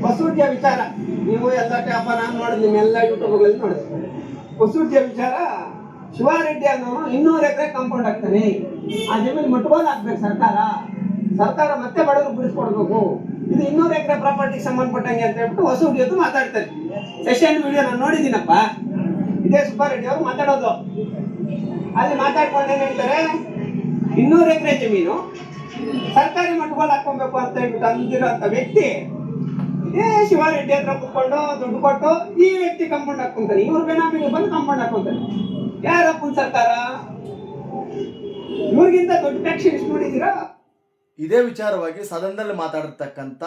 ಹೊಸೂಟಿಯ ವಿಚಾರ. ನೀವು ಎಲ್ಲ ಟ್ಯಾಪ ನಾನು ನೋಡಿದ್ವಿ, ನಿಮ್ಮೆಲ್ಲ ಯೂಟ್ಯೂಬ್ಗಳಲ್ಲಿ ನೋಡಿದ್ವಿ. ಹೊಸೂಟಿಯ ವಿಚಾರ, ಶಿವಾರೆಡ್ಡಿ ಅನ್ನೋನು 200 ಎಕರೆ ಕಾಂಪೌಂಡ್ ಹಾಕ್ತಾನೆ. ಆ ಜಮೀನು ಮುಟ್ಬೋದು ಹಾಕ್ಬೇಕು ಸರ್ಕಾರ ಮತ್ತೆ ಬಡವರು ಬಿಡಿಸ್ಕೊಡ್ಬೇಕು. ಇದು 200 ಎಕರೆ ಪ್ರಾಪರ್ಟಿಗೆ ಸಂಬಂಧಪಟ್ಟಂಗೆ ಅಂತ ಹೇಳ್ಬಿಟ್ಟು ಹೊಸೂಟಿಯದ್ದು ಮಾತಾಡ್ತಾರೆ. ಸೆಷನ್ ವಿಡಿಯೋ ನಾನು ನೋಡಿದ್ದೀನಪ್ಪ. ಇದೇ ಸುಬ್ಬಾರೆಡ್ಡಿ ಅವರು ಮಾತಾಡೋದು. ಅಲ್ಲಿ ಮಾತಾಡ್ಕೊಂಡು ಏನು ಹೇಳ್ತಾರೆ, 200 ಎಕರೆ ಜಮೀನು ಸರ್ಕಾರಿ ಮಟ್ಟದಲ್ಲಿ ಹಾಕೊಬೇಕು ಅಂತ ಹೇಳ್ಬಿಟ್ಟು ಅಂದಿರೋಂಥ ವ್ಯಕ್ತಿ ಇದೇ ಶಿವಾರೆಡ್ಡಿ ಹತ್ರ ಕುತ್ಕೊಂಡು ದುಡ್ಡು ಕೊಟ್ಟು ಈ ವ್ಯಕ್ತಿ ಕಾಂಪೌಂಡ್ ಹಾಕೊಂತಾನೆ. ಇವ್ರ ಬೆನಾಮಿಗೆ ಬಂದು ಕಾಂಪೌಂಡ್ ಹಾಕೊಂತಾನೆ. ಯಾರಪ್ಪನ ಸರ್ಕಾರ? ಇವ್ರಿಗಿಂತ ದೊಡ್ಡ ಪ್ಯಾಕ್ಷನ್ ನೋಡಿದ್ದೀರಾ? ಇದೇ ವಿಚಾರವಾಗಿ ಸದನದಲ್ಲಿ ಮಾತಾಡಿರ್ತಕ್ಕಂಥ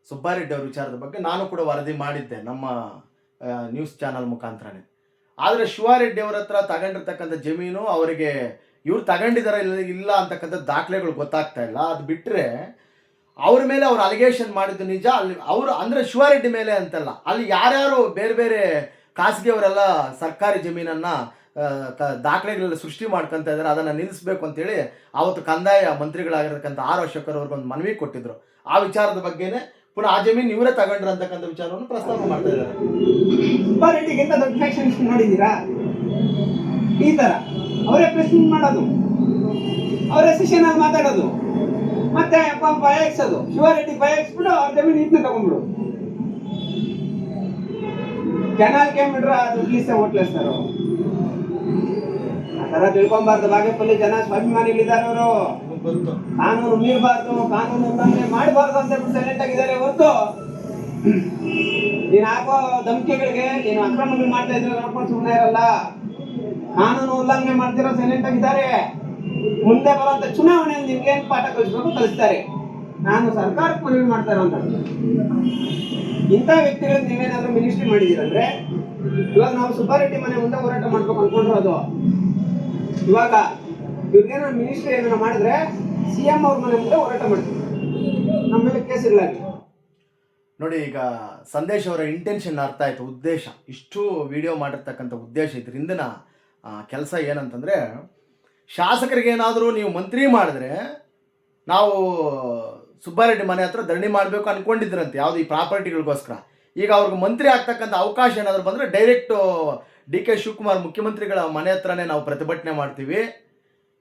ಸುಬ್ಬಾರೆಡ್ಡಿ ಅವ್ರ ವಿಚಾರದ ಬಗ್ಗೆ ನಾನು ಕೂಡ ವರದಿ ಮಾಡಿದ್ದೆ ನಮ್ಮ ನ್ಯೂಸ್ ಚಾನಲ್ ಮುಖಾಂತರನೇ. ಆದರೆ ಶಿವಾರೆಡ್ಡಿ ಅವರ ಹತ್ರ ತಗೊಂಡಿರ್ತಕ್ಕಂಥ ಜಮೀನು ಅವರಿಗೆ ಇವ್ರು ತಗೊಂಡಿದಾರ ಇಲ್ಲ ಅಂತಕ್ಕಂಥ ದಾಖಲೆಗಳು ಗೊತ್ತಾಗ್ತಾ ಇಲ್ಲ. ಅದು ಬಿಟ್ಟರೆ ಅವ್ರ ಮೇಲೆ ಅವ್ರು ಅಲಿಗೇಷನ್ ಮಾಡಿದ್ದು ನಿಜ. ಅಲ್ಲಿ ಅವರು ಅಂದರೆ ಶಿವಾರೆಡ್ಡಿ ಮೇಲೆ ಅಂತಲ್ಲ, ಅಲ್ಲಿ ಯಾರ್ಯಾರು ಬೇರೆ ಬೇರೆ ಖಾಸಗಿಯವರೆಲ್ಲ ಸರ್ಕಾರಿ ಜಮೀನನ್ನು ದಾಖಲೆಗಳೆಲ್ಲ ಸೃಷ್ಟಿ ಮಾಡ್ಕೊತ ಇದ್ದಾರೆ, ಅದನ್ನು ನಿಲ್ಲಿಸಬೇಕು ಅಂತೇಳಿ ಅವತ್ತು ಕಂದಾಯ ಮಂತ್ರಿಗಳಾಗಿರ್ತಕ್ಕಂಥ ಆರ್ ಅಶೋಕರ್ ಅವ್ರಿಗೊಂದು ಮನವಿ ಕೊಟ್ಟಿದ್ರು. ಆ ವಿಚಾರದ ಬಗ್ಗೆನೇ ಪುನಃ ಆ ಜಮೀನು ಇವರೇ ತಗೊಂಡ್ರು ಅಂತಕ್ಕಂಥ ವಿಚಾರವನ್ನು ಪ್ರಸ್ತಾಪ ಮಾಡ್ತಾ ಇದ್ದಾರೆ. ಸುಬ್ಬಾರೆಡ್ಡಿಗಿಂತ ದೊಡ್ಡ ಫ್ಯಾಕ್ಷನ್ ನೋಡಿದ್ದೀರಾ? ಈ ತರ ಅವರೇ ಪ್ರೆಸ್ ಮಾಡೋದು, ಅವರೇ ಸೆಷನ್ ಅಲ್ಲಿ ಮಾತಾಡೋದು, ಮತ್ತೆ ಬಯಸೋದು. ಶಿವಾರೆಡ್ಡಿ ಬಯಸ್ಬಿಡು ಅವ್ರ ಜಮೀನು ಇದನ್ನ ತಗೊಂಡ್ಬಿಡು. ಕೆನಾಲ್ ಕೇಳ್ಬಿಟ್ರ ದುಡ್ಲಿಸ ಹೋಟ್ಲೇಸ್ತಾರ. ಆ ತರ ತಿಳ್ಕೊಂಬಾರ್ದು. ಬಾಗೇಪಲ್ಲಿ ಜನ ಸ್ವಾಭಿಮಾನಿಗಳಿದ್ದಾರೆ. ಅವರು ಕಾನೂನು ಮೀರಬಾರ್ದು, ಕಾನೂನು ಉಲ್ಲಂಘನೆ ಮಾಡಬಾರ್ದು ಅಂತ ಹೇಳ್ಬಿಟ್ಟು ಸೈಲೆಂಟ್ ಆಗಿದ್ದಾರೆ ಹೊರತು ನೀನು ಹಾಕೋ ಧಮಕಿಗಳಿಗೆ ನೀನು ಅಕ್ರಮಗಳು ಮಾಡ್ತಾ ಇದ್ರೆ ನೋಡ್ಕೊಂಡು ಸುಮ್ಮನೆ ಇರಲ್ಲ. ಕಾನೂನು ಉಲ್ಲಂಘನೆ ಮಾಡ್ತಿರೋ ಸೈಲೆಂಟ್ ಆಗಿದ್ದಾರೆ. ಮುಂದೆ ಬರುವಂತ ಚುನಾವಣೆಯಲ್ಲಿ ನಿಮ್ಗೆ ಏನ್ ಪಾಠ ಕಲಿಸ್ಬೇಕು ಕಲಿಸ್ತಾರೆ. ನಾನು ಸರ್ಕಾರಕ್ಕೆ ಮನವಿ ಮಾಡ್ತಾ ಇರೋಂಥದ್ದು, ಇಂಥ ವ್ಯಕ್ತಿಗಳಿಗೆ ನೀವೇನಾದ್ರೂ ಮಿನಿಸ್ಟ್ರಿ ಮಾಡಿದೀರಂದ್ರೆ, ಇವಾಗ ನಾವು ಸುಬ್ಬಾರೆಡ್ಡಿ ಮನೆ ಮುಂದೆ ಹೋರಾಟ ಮಾಡ್ಬೇಕು ಅನ್ಕೊಂಡಿರೋದು. ಇವಾಗ ಇವ್ರಿಗೇನೋ ಮಿನಿಸ್ಟ್ರಿ ಏನಾರ ಮಾಡಿದ್ರೆ ಸಿಎಂ ಅವ್ರ ಮನೆ ಮುಂದೆ ಹೋರಾಟ ಮಾಡ್ತೀವಿ, ನಮ್ಮ ಮೇಲೆ ಕೇಸುಗಳಾಗಿ. ನೋಡಿ, ಈಗ ಸಂದೇಶ್ ಅವರ ಇಂಟೆನ್ಷನ್ ಅರ್ಥ ಆಯಿತು, ಉದ್ದೇಶ. ಇಷ್ಟು ವಿಡಿಯೋ ಮಾಡಿರ್ತಕ್ಕಂಥ ಉದ್ದೇಶ ಇದ್ರ ಹಿಂದಿನ ಕೆಲಸ ಏನಂತಂದರೆ, ಶಾಸಕರಿಗೇನಾದರೂ ನೀವು ಮಂತ್ರಿ ಮಾಡಿದ್ರೆ ನಾವು ಸುಬ್ಬಾರೆಡ್ಡಿ ಮನೆ ಹತ್ರ ಧರಣಿ ಮಾಡಬೇಕು ಅಂದ್ಕೊಂಡಿದ್ರಂತೆ, ಯಾವುದು ಈ ಪ್ರಾಪರ್ಟಿಗಳಿಗೋಸ್ಕರ. ಈಗ ಅವ್ರಿಗೆ ಮಂತ್ರಿ ಆಗ್ತಕ್ಕಂಥ ಅವಕಾಶ ಏನಾದರೂ ಬಂದರೆ ಡೈರೆಕ್ಟು ಡಿ ಕೆ ಶಿವಕುಮಾರ್ ಮುಖ್ಯಮಂತ್ರಿಗಳ ಮನೆ ಹತ್ರನೇ ನಾವು ಪ್ರತಿಭಟನೆ ಮಾಡ್ತೀವಿ,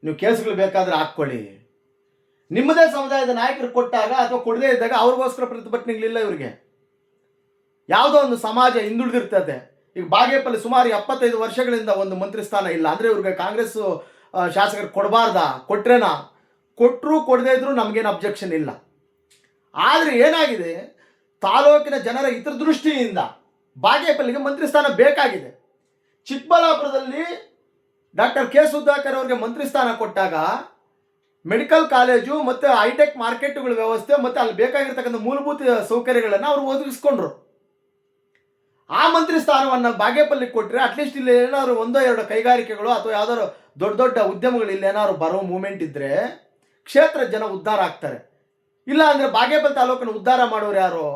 ನೀವು ಕೇಸ್ಗಳು ಬೇಕಾದರೆ ಹಾಕ್ಕೊಳ್ಳಿ. ನಿಮ್ಮದೇ ಸಮುದಾಯದ ನಾಯಕರು ಕೊಟ್ಟಾಗ ಅಥವಾ ಕೊಡದೇ ಇದ್ದಾಗ ಅವ್ರಿಗೋಸ್ಕರ ಪ್ರತಿಭಟನೆಗಳಿಲ್ಲ ಇವರಿಗೆ. ಯಾವುದೋ ಒಂದು ಸಮಾಜ ಹಿಂದುಳಿದಿರ್ತದೆ. ಈಗ ಬಾಗೇಪಲ್ಲಿ ಸುಮಾರು 75 ವರ್ಷಗಳಿಂದ ಒಂದು ಮಂತ್ರಿ ಸ್ಥಾನ ಇಲ್ಲ ಅಂದರೆ ಇವ್ರಿಗೆ ಕಾಂಗ್ರೆಸ್ ಶಾಸಕರು ಕೊಡಬಾರ್ದಾ? ಕೊಟ್ರೇನಾ? ಕೊಟ್ಟರು ಕೊಡದೇ ಇದ್ರೂ ನಮಗೇನು ಅಬ್ಜೆಕ್ಷನ್ ಇಲ್ಲ. ಆದರೆ ಏನಾಗಿದೆ, ತಾಲೂಕಿನ ಜನರ ಹಿತದೃಷ್ಟಿಯಿಂದ ಬಾಗೇಪಲ್ಲಿಗೆ ಮಂತ್ರಿ ಸ್ಥಾನ ಬೇಕಾಗಿದೆ. ಚಿಕ್ಕಬಳ್ಳಾಪುರದಲ್ಲಿ ಡಾಕ್ಟರ್ ಕೆ ಸುಧಾಕರ್ ಅವರಿಗೆ ಮಂತ್ರಿ ಸ್ಥಾನ ಕೊಟ್ಟಾಗ ಮೆಡಿಕಲ್ ಕಾಲೇಜು ಮತ್ತು ಹೈಟೆಕ್ ಮಾರ್ಕೆಟ್ಗಳ ವ್ಯವಸ್ಥೆ ಮತ್ತು ಅಲ್ಲಿ ಬೇಕಾಗಿರ್ತಕ್ಕಂಥ ಮೂಲಭೂತ ಸೌಕರ್ಯಗಳನ್ನು ಅವರು ಒದಗಿಸ್ಕೊಂಡ್ರು. ಆ ಮಂತ್ರಿ ಸ್ಥಾನವನ್ನು ಬಾಗೇಪಲ್ಲಿಗೆ ಕೊಟ್ಟರೆ ಅಟ್ಲೀಸ್ಟ್ ಇಲ್ಲಿ ಏನಾದ್ರು 1-2 ಕೈಗಾರಿಕೆಗಳು ಅಥವಾ ಯಾವ್ದಾದ್ರು ದೊಡ್ಡ ದೊಡ್ಡ ಉದ್ಯಮಗಳು ಇಲ್ಲಿ ಏನಾದ್ರು ಬರೋ ಮೂಮೆಂಟ್ ಇದ್ದರೆ ಕ್ಷೇತ್ರ ಜನ ಉದ್ಧಾರ ಆಗ್ತಾರೆ. ಇಲ್ಲ ಅಂದರೆ ಬಾಗೇಪಲ್ಲಿ ತಾಲೂಕನ್ನು ಉದ್ಧಾರ ಮಾಡೋರು ಯಾರು?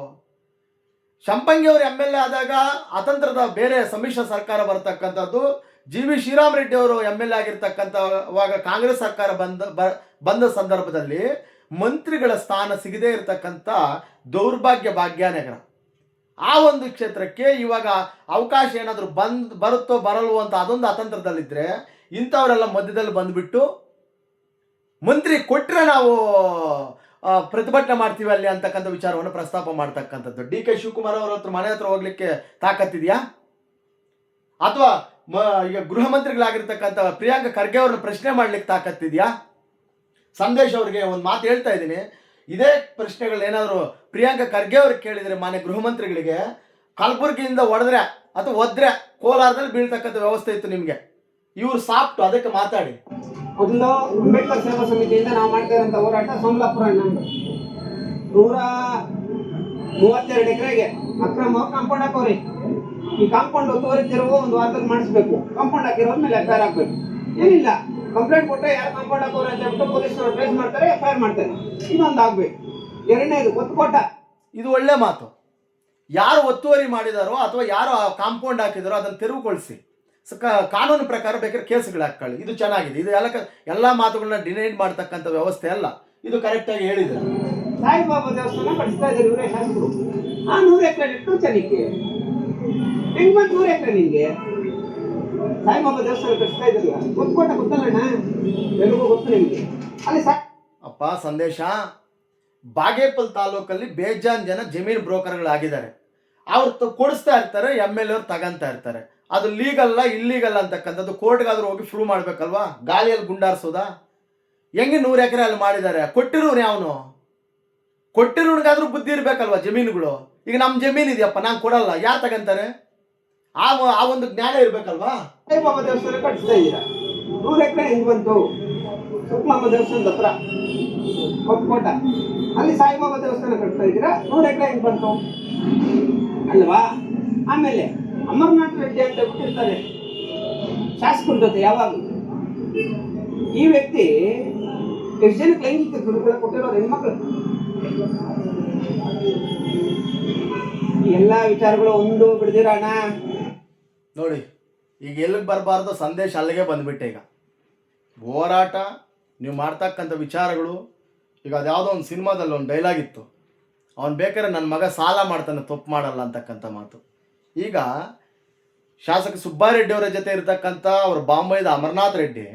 ಶಂಪಂಗಿ ಅವರು MLA ಆದಾಗ ಅತಂತ್ರದ ಬೇರೆ ಸಮ್ಮಿಶ್ರ ಸರ್ಕಾರ ಬರತಕ್ಕಂಥದ್ದು, ಜಿ ವಿ ಶ್ರೀರಾಮರೆಡ್ಡಿ ಅವರು MLA ಆಗಿರ್ತಕ್ಕಂಥವಾಗ ಕಾಂಗ್ರೆಸ್ ಸರ್ಕಾರ ಬಂದ ಸಂದರ್ಭದಲ್ಲಿ ಮಂತ್ರಿಗಳ ಸ್ಥಾನ ಸಿಗದೇ ಇರತಕ್ಕಂಥ ದೌರ್ಭಾಗ್ಯ ಭಾಗ್ಯನಗರ. ಆ ಒಂದು ಕ್ಷೇತ್ರಕ್ಕೆ ಇವಾಗ ಅವಕಾಶ ಏನಾದರೂ ಬರುತ್ತೋ ಬರಲ್ವೋ ಅಂತ ಅದೊಂದು ಅತಂತ್ರದಲ್ಲಿದ್ದರೆ ಇಂಥವರೆಲ್ಲ ಮಧ್ಯದಲ್ಲಿ ಬಂದುಬಿಟ್ಟು ಮಂತ್ರಿ ಕೊಟ್ಟರೆ ನಾವು ಪ್ರತಿಭಟನೆ ಮಾಡ್ತೀವಿ ಅಲ್ಲಿ ಅಂತಕ್ಕಂಥ ವಿಚಾರವನ್ನು ಪ್ರಸ್ತಾಪ ಮಾಡ್ತಕ್ಕಂಥದ್ದು. ಡಿ ಕೆ ಶಿವಕುಮಾರ್ ಅವರ ಹತ್ರ ಮನೆ ಹತ್ರ ಹೋಗ್ಲಿಕ್ಕೆ ತಾಕತ್ತಿದೆಯಾ? ಅಥವಾ ಈಗ ಗೃಹ ಮಂತ್ರಿಗಳಾಗಿರ್ತಕ್ಕಂಥ ಪ್ರಿಯಾಂಕ ಖರ್ಗೆ ಅವ್ರನ್ನ ಪ್ರಶ್ನೆ ಮಾಡ್ಲಿಕ್ಕೆ ತಾಕತ್ತಿದೆಯಾ? ಸಂದೇಶ್ ಅವ್ರಿಗೆ ಒಂದು ಮಾತು ಹೇಳ್ತಾ ಇದ್ದೀನಿ, ಇದೇ ಪ್ರಶ್ನೆಗಳು ಏನಾದರೂ ಪ್ರಿಯಾಂಕ ಖರ್ಗೆ ಅವ್ರಿಗೆ ಕೇಳಿದರೆ ಮಾನ್ಯ ಗೃಹ ಮಂತ್ರಿಗಳಿಗೆ, ಕಲಬುರಗಿಯಿಂದ ಹೊಡೆದ್ರೆ ಅಥವಾ ಒದ್ರೆ ಕೋಲಾರದಲ್ಲಿ ಬೀಳ್ತಕ್ಕಂಥ ವ್ಯವಸ್ಥೆ ಇತ್ತು ನಿಮಗೆ. ಇವ್ರು ಸಾಫ್ಟು, ಅದಕ್ಕೆ ಮಾತಾಡಿ. ಮೊದಲು ಅಂಬೇಡ್ಕರ್ ಸೇವಾ ಸಮಿತಿಯಿಂದ ನಾವು ಮಾಡ್ತಾ ಇರೋಂಥ ಹೋರಾಟ ಸೋಮಲಾಪುರ ನಮ್ದು 132 ಎಕರೆಗೆ ಅಕ್ರಮ ಕಾಂಪೌಂಡ್ ಹಾಕೋರಿ. ಈ ಕಾಂಪೌಂಡ್ ಒತ್ತುವರಿ ತೆರವು ಒಂದು ವಾರದಲ್ಲಿ ಮಾಡಿಸ್ಬೇಕು. ಕಾಂಪೌಂಡ್ ಹಾಕಿರೋರ ಮೇಲೆ FIR ಹಾಕ್ಬೇಕು. ಏನಿಲ್ಲ, ಕಂಪ್ಲೇಂಟ್ ಕೊಟ್ಟರೆ ಯಾರು ಕಾಂಪೌಂಡ್ ಹಾಕೋರು ಅಂತ ಹೇಳ್ಬಿಟ್ಟು ಪೊಲೀಸ್ನವರು ಟ್ರೇಸ್ ಮಾಡ್ತಾರೆ, FIR ಮಾಡ್ತಾರೆ. ಇನ್ನೊಂದು ಆಗ್ಬೇಕು. ಎರಡನೇದು ಒತ್ತುಕೊಟ್ಟ. ಇದು ಒಳ್ಳೆ ಮಾತು. ಯಾರು ಒತ್ತುವರಿ ಮಾಡಿದಾರೋ ಅಥವಾ ಯಾರು ಕಾಂಪೌಂಡ್ ಹಾಕಿದಾರೋ ಅದನ್ನು ತೆರವುಗೊಳಿಸಿ, ಕಾನೂನು ಪ್ರಕಾರ ಬೇಕಾದ್ರೆ ಕೇಸುಗಳು ಹಾಕೊಳ್ಳಿ. ಇದು ಚೆನ್ನಾಗಿದೆ. ಇದು ಎಲ್ಲ ಮಾತುಗಳನ್ನ ಡಿನೈಡ್ ಮಾಡ್ತಕ್ಕಂಥ ವ್ಯವಸ್ಥೆ ಅಲ್ಲ. ಇದು ಕರೆಕ್ಟಾಗಿ ಹೇಳಿದ್ದಾರೆ. ಸಾಯಿಬಾಬಾ ದೇವಸ್ಥಾನ ಕಟ್ಟಿಸ್ತಾ ಇದ್ದಾರೆ ಇವರೇ ಶಾಸಕರು. ಆ 100 ಎಕರೆ ಇಟ್ಟು ಚೆನ್ನಕ್ಕೆ ಹೆಂಗ್ ಬಂತು 100 ಎಕರೆ ನಿಂಗೆ? ಸಾಯಿಬಾಬಾ ದೇವಸ್ಥಾನ ಕಟ್ಟಿಸ್ತಾ ಇದ್ರಲ್ಲ, ಒತ್ಕೋಟ ಗೊತ್ತಲ್ಲಣ್ಣ, ಎಲ್ರಿಗೂ ಗೊತ್ತು ನಿಮಗೆ. ಅಲ್ಲಿ ಅಪ್ಪ ಸಂದೇಶ, ಬಾಗೇಪಲ್ಲಿ ತಾಲೂಕಲ್ಲಿ ಬೇಜಾನ್ ಜನ ಜಮೀನು ಬ್ರೋಕರ್ಗಳಾಗಿದ್ದಾರೆ. ಅವ್ರು ಕೊಡಿಸ್ತಾ ಇರ್ತಾರೆ, MLA ಅವ್ರು ತಗೊಂತಾ ಇರ್ತಾರೆ. ಅದು ಲೀಗಲ್ಲ ಇಲ್ಲೀಗಲ್ ಅಂತಕ್ಕಂಥದ್ದು ಕೋರ್ಟ್ಗಾದ್ರೂ ಹೋಗಿ ಪ್ರೂವ್ ಮಾಡ್ಬೇಕಲ್ವಾ? ಗಾಳಿಯಲ್ಲಿ ಗುಂಡಾರಿಸೋದಾ? ಹೆಂಗೆ 100 ಎಕರೆ ಅಲ್ಲಿ ಮಾಡಿದ್ದಾರೆ? ಕೊಟ್ಟಿರೋನು ಯಾವನು? ಕೊಟ್ಟಿರೋನಿಗಾದ್ರೂ ಬುದ್ಧಿ ಇರಬೇಕಲ್ವಾ ಜಮೀನುಗಳು. ಈಗ ನಮ್ಮ ಜಮೀನು ಇದೆಯಪ್ಪ, ನಾನು ಕೊಡಲ್ಲ, ಯಾರು ತಗೊಂತಾರೆ? ಆ ಒಂದು ಜ್ಞಾನ ಇರ್ಬೇಕಲ್ವಾ? ಸಾಯಿಬಾಬಾ ದೇವಸ್ಥಾನ ಕಟ್ಟಿಸ್ತಾ ಇದ್ದೀರಾ, 100 ಎಕರೆ ಹೆಂಗ್ ಬಂತು? ಸುಕ್ಲಮ್ಮ ದೇವಸ್ಥಾನದ ಹತ್ರ ಕೊಟ್ಟ ಅಲ್ಲಿ ಸಾಯಿಬಾಬಾ ದೇವಸ್ಥಾನ ಕಟ್ತಾ ಇದ್ದೀರಾ, 100 ಎಕರೆ ಹೆಂಗ್ ಬಂತು ಅಲ್ವಾ? ಆಮೇಲೆ ಅಮರನಾಥ್ ರೆಡ್ಡಿ ಅಂತ ಬಿಟ್ಟಿರ್ತಾರೆ ಶಾಸಕರ ಜೊತೆ ಯಾವಾಗ. ಈ ವ್ಯಕ್ತಿ ಎಷ್ಟು ಜನಕ್ಕೆ ಲೈಂಗಿಕ ಕಿರುಕುಳ ಕೊಟ್ಟಿರೋದು ಹೆಣ್ಮಕ್ಳು. ಎಲ್ಲ ವಿಚಾರಗಳು ಒಂದು ಬಿಡ್ದಿರೋಣ. ನೋಡಿ, ಈಗ ಎಲ್ಲಿಗೆ ಬರಬಾರ್ದು ಸಂದೇಶ ಅಲ್ಲಿಗೆ ಬಂದ್ಬಿಟ್ಟೆ. ಈಗ ಹೋರಾಟ ನೀವು ಮಾಡ್ತಕ್ಕಂಥ ವಿಚಾರಗಳು, ಈಗ ಅದ್ಯಾವುದೋ ಒಂದು ಸಿನಿಮಾದಲ್ಲಿ ಒಂದು ಡೈಲಾಗ್ ಇತ್ತು, ಅವನು ಬೇಕಾದ್ರೆ ನನ್ನ ಮಗ ಸಾಲ ಮಾಡ್ತಾನೆ ತಪ್ಪು ಮಾಡಲ್ಲ ಅಂತಕ್ಕಂಥ ಮಾತು. ಈಗ ಶಾಸಕ ಸುಬ್ಬಾರೆಡ್ಡಿ ಅವರ ಜೊತೆ ಇರತಕ್ಕಂಥ ಅವ್ರ ಬಾಂಬೆದ ಅಮರನಾಥ್ ರೆಡ್ಡಿ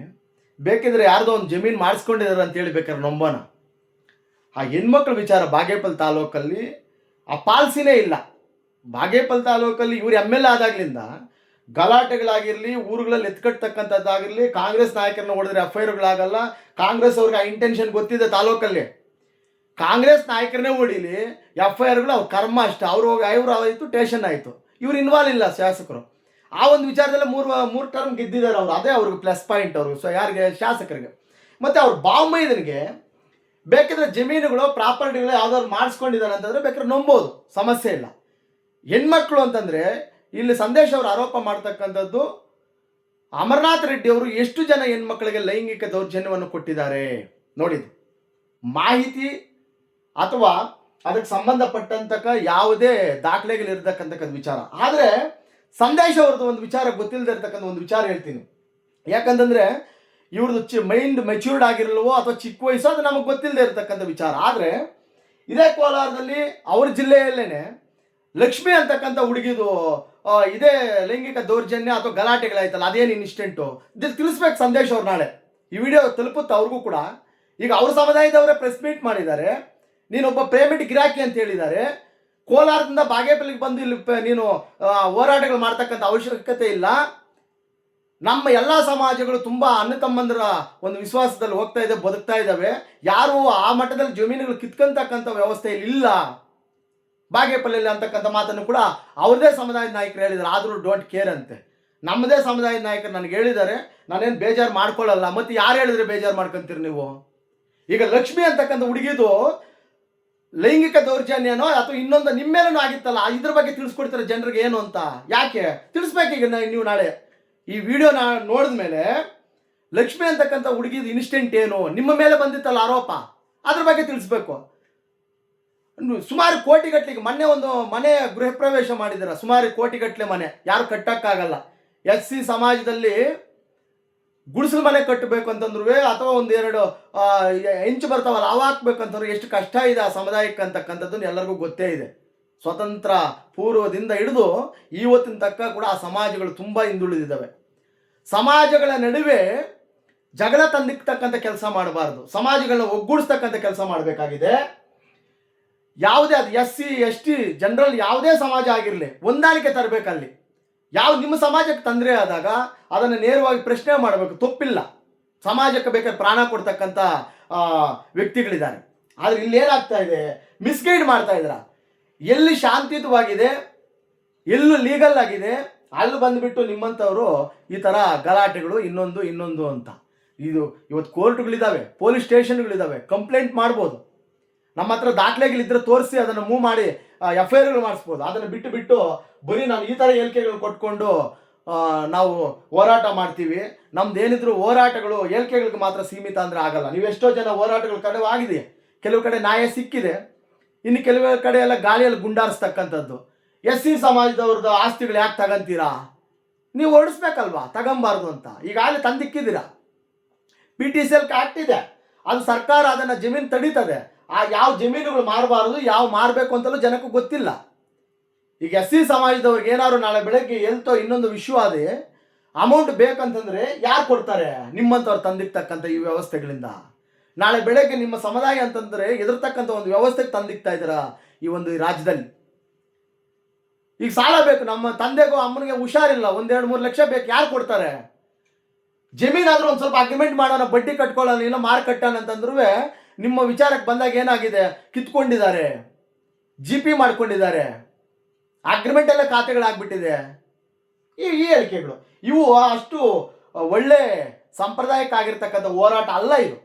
ಬೇಕಿದ್ರೆ ಯಾರ್ದೋ ಒಂದು ಜಮೀನು ಮಾಡಿಸ್ಕೊಂಡಿದ್ದಾರೆ ಅಂತೇಳಿ ಬೇಕಾದ್ರೆ ನಂಬೋಣ. ಆ ಹೆಣ್ಮಕ್ಳ ವಿಚಾರ ಬಾಗೇಪಲ್ಲಿ ತಾಲೂಕಲ್ಲಿ ಆ ಪಾಲ್ಸಿನೇ ಇಲ್ಲ. ಬಾಗೇಪಲ್ಲಿ ತಾಲೂಕಲ್ಲಿ ಇವ್ರು MLA ಆದಾಗ್ಲಿಂದ ಗಲಾಟೆಗಳಾಗಿರಲಿ, ಊರುಗಳಲ್ಲಿ ಎತ್ಕಟ್ಟತಕ್ಕಂಥದ್ದಾಗಿರಲಿ, ಕಾಂಗ್ರೆಸ್ ನಾಯಕರನ್ನ ಹೊಡೆದ್ರೆ FIRಗಳಾಗಲ್ಲ. ಕಾಂಗ್ರೆಸ್ ಅವ್ರಿಗೆ ಆ ಇಂಟೆನ್ಷನ್ ಗೊತ್ತಿದೆ ತಾಲೂಕಲ್ಲಿ. ಕಾಂಗ್ರೆಸ್ ನಾಯಕರನ್ನೇ ಹೊಡೀಲಿ, FIRಗಳು ಅವ್ರ ಕರ್ಮ ಅಷ್ಟೇ. ಅವ್ರು ಹೋಗಿ ಇವ್ರು ಆಯಿತು, ಟೇಷನ್ ಆಯಿತು. ಇವ್ರು ಇನ್ವಾಲ್ವ್ ಇಲ್ಲ ಶಾಸಕರು. ಆ ಒಂದು ವಿಚಾರದಲ್ಲಿ ಮೂರು ಟರ್ಮ್ ಗೆದ್ದಿದ್ದಾರೆ ಅವರು. ಅದೇ ಅವ್ರಿಗೆ ಪ್ಲಸ್ ಪಾಯಿಂಟ್ ಅವರು. ಯಾರಿಗೆ? ಶಾಸಕರಿಗೆ. ಮತ್ತು ಅವ್ರ ಬಾಂಬೈದನಿಗೆ ಬೇಕಿದ್ರೆ ಜಮೀನುಗಳು, ಪ್ರಾಪರ್ಟಿಗಳು ಯಾವ್ದಾದ್ರು ಮಾಡಿಸ್ಕೊಂಡಿದ್ದಾರೆ ಅಂತಂದರೆ ಬೇಕಾದ್ರೆ ನಂಬೋದು, ಸಮಸ್ಯೆ ಇಲ್ಲ. ಹೆಣ್ಮಕ್ಳು ಅಂತಂದರೆ ಇಲ್ಲಿ ಸಂದೇಶ್ ಅವರು ಆರೋಪ ಮಾಡ್ತಕ್ಕಂಥದ್ದು, ಅಮರನಾಥ್ ರೆಡ್ಡಿ ಅವರು ಎಷ್ಟು ಜನ ಹೆಣ್ಮಕ್ಳಿಗೆ ಲೈಂಗಿಕ ದೌರ್ಜನ್ಯವನ್ನು ಕೊಟ್ಟಿದ್ದಾರೆ ನೋಡಿದ್ದು ಮಾಹಿತಿ ಅಥವಾ ಅದಕ್ಕೆ ಸಂಬಂಧಪಟ್ಟಂತಕ್ಕ ಯಾವುದೇ ದಾಖಲೆಗಳಿರ್ತಕ್ಕಂಥ ವಿಚಾರ. ಆದರೆ ಸಂದೇಶ್ ಅವ್ರದ್ದು ಒಂದು ವಿಚಾರ ಗೊತ್ತಿಲ್ಲದೆ ಇರ್ತಕ್ಕಂಥ ಒಂದು ವಿಚಾರ ಹೇಳ್ತೀನಿ. ಯಾಕಂತಂದರೆ ಇವ್ರದ್ದು ಮೈಂಡ್ ಮೆಚ್ಯೂರ್ಡ್ ಆಗಿರಲ್ವೋ ಅಥವಾ ಚಿಕ್ಕ ವಯಸ್ಸು, ಅದು ನಮಗೆ ಗೊತ್ತಿಲ್ಲದೆ ಇರತಕ್ಕಂಥ ವಿಚಾರ. ಆದರೆ ಇದೇ ಕೋಲಾರದಲ್ಲಿ ಅವ್ರ ಜಿಲ್ಲೆಯಲ್ಲೇ ಲಕ್ಷ್ಮಿ ಅಂತಕ್ಕಂಥ ಹುಡುಗಿದು ಇದೇ ಲೈಂಗಿಕ ದೌರ್ಜನ್ಯ ಅಥವಾ ಗಲಾಟೆಗಳಾಯ್ತಲ್ಲ, ಅದೇನು ಇನ್ಸ್ಟೆಂಟು ಇದ್ರಲ್ಲಿ ತಿಳಿಸ್ಬೇಕು ಸಂದೇಶ್ ಅವ್ರು. ನಾಳೆ ಈ ವಿಡಿಯೋ ತಲುಪುತ್ತೆ ಅವ್ರಿಗೂ ಕೂಡ. ಈಗ ಅವ್ರ ಸಮುದಾಯದವರೇ ಪ್ರೆಸ್ ಮೀಟ್ ಮಾಡಿದ್ದಾರೆ, ನೀನೊಬ್ಬ ಪೇಮೆಂಟ್ ಗಿರಾಕಿ ಅಂತ ಹೇಳಿದ್ದಾರೆ. ಕೋಲಾರದಿಂದ ಬಾಗೇಪಲ್ಲಿಗೆ ಬಂದು ಇಲ್ಲಿ ನೀನು ಹೋರಾಟಗಳು ಮಾಡ್ತಕ್ಕಂಥ ಅವಶ್ಯಕತೆ ಇಲ್ಲ. ನಮ್ಮ ಎಲ್ಲ ಸಮಾಜಗಳು ತುಂಬ ಅಣ್ಣ ತಮ್ಮಂದರ ಒಂದು ವಿಶ್ವಾಸದಲ್ಲಿ ಹೋಗ್ತಾ ಇದೆ, ಬದುಕ್ತಾ ಇದ್ದಾವೆ. ಯಾರು ಆ ಮಟ್ಟದಲ್ಲಿ ಜಮೀನುಗಳು ಕಿತ್ಕೊಂತಕ್ಕಂಥ ವ್ಯವಸ್ಥೆ ಇಲ್ಲ ಬಾಗೇಪಲ್ಲಿಯಲ್ಲಿ ಅಂತಕ್ಕಂಥ ಮಾತನ್ನು ಕೂಡ ಅವ್ರದೇ ಸಮುದಾಯದ ನಾಯಕರು ಹೇಳಿದ್ದಾರೆ. ಆದರೂ ಡೋಂಟ್ ಕೇರ್ ಅಂತೆ. ನಮ್ಮದೇ ಸಮುದಾಯದ ನಾಯಕರು ನನಗೆ ಹೇಳಿದ್ದಾರೆ, ನಾನೇನು ಬೇಜಾರು ಮಾಡ್ಕೊಳ್ಳಲ್ಲ. ಮತ್ತು ಯಾರು ಹೇಳಿದ್ರೆ ಬೇಜಾರು ಮಾಡ್ಕೊಂತೀರಿ ನೀವು? ಈಗ ಲಕ್ಷ್ಮಿ ಅಂತಕ್ಕಂಥ ಹುಡುಗಿದು ಲೈಂಗಿಕ ದೌರ್ಜನ್ಯನೋ ಅಥವಾ ಇನ್ನೊಂದು ನಿಮ್ಮೇಲೂ ಆಗಿತ್ತಲ್ಲ, ಇದ್ರ ಬಗ್ಗೆ ತಿಳಿಸ್ಕೊಡ್ತಾರೆ ಜನರಿಗೆ ಏನು ಅಂತ. ಯಾಕೆ ತಿಳಿಸ್ಬೇಕೀಗ ನೀವು ನಾಳೆ ಈ ವಿಡಿಯೋನ ನೋಡಿದ ಮೇಲೆ ಲಕ್ಷ್ಮಿ ಅಂತಕ್ಕಂಥ ಹುಡುಗಿದು ಇನ್ಸ್ಟೆಂಟ್ ಏನು, ನಿಮ್ಮ ಮೇಲೆ ಬಂದಿತ್ತಲ್ಲ ಆರೋಪ, ಅದ್ರ ಬಗ್ಗೆ ತಿಳಿಸ್ಬೇಕು. ಸುಮಾರು ಕೋಟಿಗಟ್ಟಲೆಗೆ ಮೊನ್ನೆ ಒಂದು ಮನೆ ಗೃಹ ಪ್ರವೇಶ ಮಾಡಿದ್ದಾರೆ, ಸುಮಾರು ಕೋಟಿಗಟ್ಟಲೆ ಮನೆ, ಯಾರು ಕಟ್ಟಕ್ಕಾಗಲ್ಲ. SC ಸಮಾಜದಲ್ಲಿ ಗುಡಿಸಲು ಮನೆ ಕಟ್ಟಬೇಕು ಅಂತಂದ್ರು ಅಥವಾ ಒಂದೆರಡು ಹೆಂಚು ಬರ್ತಾವಲ್ಲ ಅವು ಹಾಕ್ಬೇಕಂತಂದ್ರೆ ಎಷ್ಟು ಕಷ್ಟ ಇದೆ ಆ ಸಮುದಾಯಕ್ಕೆ ಅಂತಕ್ಕಂಥದ್ದು ಎಲ್ಲರಿಗೂ ಗೊತ್ತೇ ಇದೆ. ಸ್ವತಂತ್ರ ಪೂರ್ವದಿಂದ ಹಿಡಿದು ಇವತ್ತಿನ ತಕ್ಕ ಕೂಡ ಆ ಸಮಾಜಗಳು ತುಂಬ ಹಿಂದುಳಿದಿದ್ದಾವೆ. ಸಮಾಜಗಳ ನಡುವೆ ಜಗಳ ತಂದಿಕ್ತಕ್ಕಂಥ ಕೆಲಸ ಮಾಡಬಾರ್ದು, ಸಮಾಜಗಳನ್ನ ಒಗ್ಗೂಡಿಸ್ತಕ್ಕಂಥ ಕೆಲಸ ಮಾಡಬೇಕಾಗಿದೆ. ಯಾವುದೇ ಅದು SC ST ಜನರಲ್ ಯಾವುದೇ ಸಮಾಜ ಆಗಿರಲಿ, ಹೊಂದಾಣಿಕೆ ತರಬೇಕಲ್ಲಿ. ಯಾವ ನಿಮ್ಮ ಸಮಾಜಕ್ಕೆ ತೊಂದರೆ ಆದಾಗ ಅದನ್ನು ನೇರವಾಗಿ ಪ್ರಶ್ನೆ ಮಾಡಬೇಕು, ತಪ್ಪಿಲ್ಲ. ಸಮಾಜಕ್ಕೆ ಬೇಕಾದ್ರೆ ಪ್ರಾಣ ಕೊಡ್ತಕ್ಕಂಥ ವ್ಯಕ್ತಿಗಳಿದ್ದಾರೆ. ಆದರೆ ಇಲ್ಲೇನಾಗ್ತಾ ಇದೆ, ಮಿಸ್ಗೈಡ್ ಮಾಡ್ತಾ ಇದ್ದೀರಾ. ಎಲ್ಲಿ ಶಾಂತಿಯುತವಾಗಿದೆ, ಎಲ್ಲೂ ಲೀಗಲ್ ಆಗಿದೆ, ಅಲ್ಲಿ ಬಂದುಬಿಟ್ಟು ನಿಮ್ಮಂಥವರು ಈ ಥರ ಗಲಾಟೆಗಳು ಇನ್ನೊಂದು ಅಂತ. ಇದು ಇವತ್ತು ಕೋರ್ಟ್ಗಳಿದ್ದಾವೆ, ಪೊಲೀಸ್ ಸ್ಟೇಷನ್ಗಳಿದ್ದಾವೆ, ಕಂಪ್ಲೇಂಟ್ ಮಾಡ್ಬೋದು. ನಮ್ಮ ಹತ್ರ ದಾಖಲೆಗಳಿದ್ರೆ ತೋರಿಸಿ ಅದನ್ನು ಮೂವ್ ಮಾಡಿ FIRಗಳು ಮಾಡಿಸ್ಬೋದು. ಅದನ್ನು ಬಿಟ್ಟು ಬರೀ ನಾನು ಈ ಥರ ಹೇಳಿಕೆಗಳು ಕೊಟ್ಕೊಂಡು ನಾವು ಹೋರಾಟ ಮಾಡ್ತೀವಿ, ನಮ್ದು ಏನಿದ್ರು ಹೋರಾಟಗಳು ಹೇಳಿಕೆಗಳಿಗೆ ಮಾತ್ರ ಸೀಮಿತ ಅಂದರೆ ಆಗಲ್ಲ. ನೀವೆಷ್ಟೋ ಜನ ಹೋರಾಟಗಳು ಕಡೆ ಆಗಿದೆ, ಕೆಲವು ಕಡೆ ನ್ಯಾಯ ಸಿಕ್ಕಿದೆ, ಇನ್ನು ಕೆಲವು ಕಡೆ ಎಲ್ಲ ಗಾಳಿಯಲ್ಲಿ ಗುಂಡಾರಿಸ್ತಕ್ಕಂಥದ್ದು. SC ಸಮಾಜದವ್ರದ್ದು ಆಸ್ತಿಗಳು ಯಾಕೆ ತಗೊಂತೀರಾ? ನೀವು ಹೊರಡಿಸ್ಬೇಕಲ್ವಾ, ತಗೊಂಬಾರ್ದು ಅಂತ. ಈಗಾಗಲೇ ತಂದಿಕ್ಕಿದ್ದೀರಾ. PTCL ಆಕ್ಟ್ ಇದೆ, ಅದು ಸರ್ಕಾರ ಅದನ್ನು ಜಮೀನು ತಡೀತದೆ. ಆ ಯಾವ ಜಮೀನುಗಳು ಮಾರಬಾರ್ದು, ಯಾವ ಮಾರಬೇಕು ಅಂತಲೂ ಜನಕ್ಕೂ ಗೊತ್ತಿಲ್ಲ. ಈಗ SC ಸಮಾಜದವ್ರಿಗೆ ಏನಾದ್ರು ನಾಳೆ ಬೆಳಗ್ಗೆ ಎಲ್ತೋ ಇನ್ನೊಂದು ವಿಷಯವಾದಿ ಅಮೌಂಟ್ ಬೇಕಂತಂದರೆ ಯಾರು ಕೊಡ್ತಾರೆ? ನಿಮ್ಮಂಥವ್ರು ತಂದಿಕ್ತಕ್ಕಂಥ ಈ ವ್ಯವಸ್ಥೆಗಳಿಂದ. ನಾಳೆ ಬೆಳಗ್ಗೆ ನಿಮ್ಮ ಸಮುದಾಯ ಅಂತಂದರೆ ಎದುರ್ತಕ್ಕಂಥ ಒಂದು ವ್ಯವಸ್ಥೆಗೆ ತಂದಿಕ್ತಾ ಇದ್ದೀರಾ ಈ ಒಂದು ರಾಜ್ಯದಲ್ಲಿ. ಈಗ ಸಾಲ ಬೇಕು, ನಮ್ಮ ತಂದೆಗೂ ಅಮ್ಮನಿಗೆ ಹುಷಾರಿಲ್ಲ, 1-2-3 ಲಕ್ಷ ಬೇಕು, ಯಾರು ಕೊಡ್ತಾರೆ? ಜಮೀನಾದರೂ ಒಂದು ಸ್ವಲ್ಪ ಅಗ್ರಿಮೆಂಟ್ ಮಾಡೋಣ, ಬಡ್ಡಿ ಕಟ್ಕೊಳ್ಳೋಣ, ಇಲ್ಲ ಮಾರು ಕಟ್ಟೋಣ ಅಂತಂದ್ರೂ ನಿಮ್ಮ ವಿಚಾರಕ್ಕೆ ಬಂದಾಗ ಏನಾಗಿದೆ, ಕಿತ್ಕೊಂಡಿದ್ದಾರೆ, GP ಮಾಡ್ಕೊಂಡಿದ್ದಾರೆ, ಅಗ್ರಿಮೆಂಟ್ ಎಲ್ಲ ಖಾತೆಗಳಾಗ್ಬಿಟ್ಟಿದೆ. ಈ ಹೇಳಿಕೆಗಳು ಇವು ಅಷ್ಟು ಒಳ್ಳೆ ಸಾಂಪ್ರದಾಯಿಕ ಹೋರಾಟ ಅಲ್ಲ ಇದು.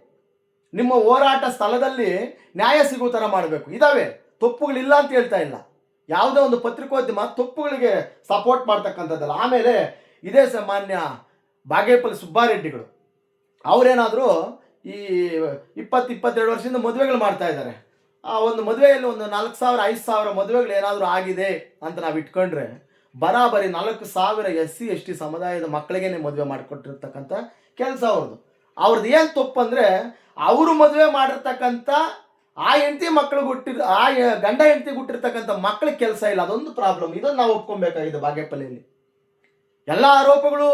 ನಿಮ್ಮ ಹೋರಾಟ ಸ್ಥಳದಲ್ಲಿ ನ್ಯಾಯ ಸಿಗೋ ಥರ ಮಾಡಬೇಕು. ಇದಾವೆ ತಪ್ಪುಗಳಿಲ್ಲ ಅಂತ ಹೇಳ್ತಾ ಇಲ್ಲ. ಯಾವುದೇ ಒಂದು ಪತ್ರಿಕೋದ್ಯಮ ತಪ್ಪುಗಳಿಗೆ ಸಪೋರ್ಟ್ ಮಾಡ್ತಕ್ಕಂಥದ್ದಲ್ಲ. ಆಮೇಲೆ ಇದೇ ಮಾನ್ಯ ಬಾಗೇಪಲ್ಲಿ ಸುಬ್ಬಾರೆಡ್ಡಿಗಳು ಅವರೇನಾದರೂ ಈ 22 ವರ್ಷದಿಂದ ಮದುವೆಗಳು ಮಾಡ್ತಾ ಇದ್ದಾರೆ. ಆ ಒಂದು ಮದುವೆಯಲ್ಲಿ ಒಂದು 4,000 5,000 ಮದುವೆಗಳು ಏನಾದರೂ ಆಗಿದೆ ಅಂತ ನಾವು ಇಟ್ಕೊಂಡ್ರೆ ಬರಾಬರಿ 4,000 SC ST ಸಮುದಾಯದ ಮಕ್ಕಳಿಗೆ ಮದುವೆ ಮಾಡಿಕೊಟ್ಟಿರ್ತಕ್ಕಂಥ ಕೆಲಸ ಅವ್ರದ್ದು ಏನು ತಪ್ಪು ಅಂದರೆ, ಅವರು ಮದುವೆ ಮಾಡಿರ್ತಕ್ಕಂಥ ಆ ಹೆಂಡತಿ ಮಕ್ಕಳಿಗೆ ಆ ಗಂಡ ಹೆಂಡತಿಗೆ ಹುಟ್ಟಿರ್ತಕ್ಕಂಥ ಮಕ್ಕಳಿಗೆ ಕೆಲಸ ಇಲ್ಲ. ಅದೊಂದು ಪ್ರಾಬ್ಲಮ್. ಇದನ್ನು ನಾವು ಒಪ್ಕೊಬೇಕಾಗಿದೆ ಬಾಗೇಪಲ್ಲಿಯಲ್ಲಿ. ಎಲ್ಲ ಆರೋಪಗಳು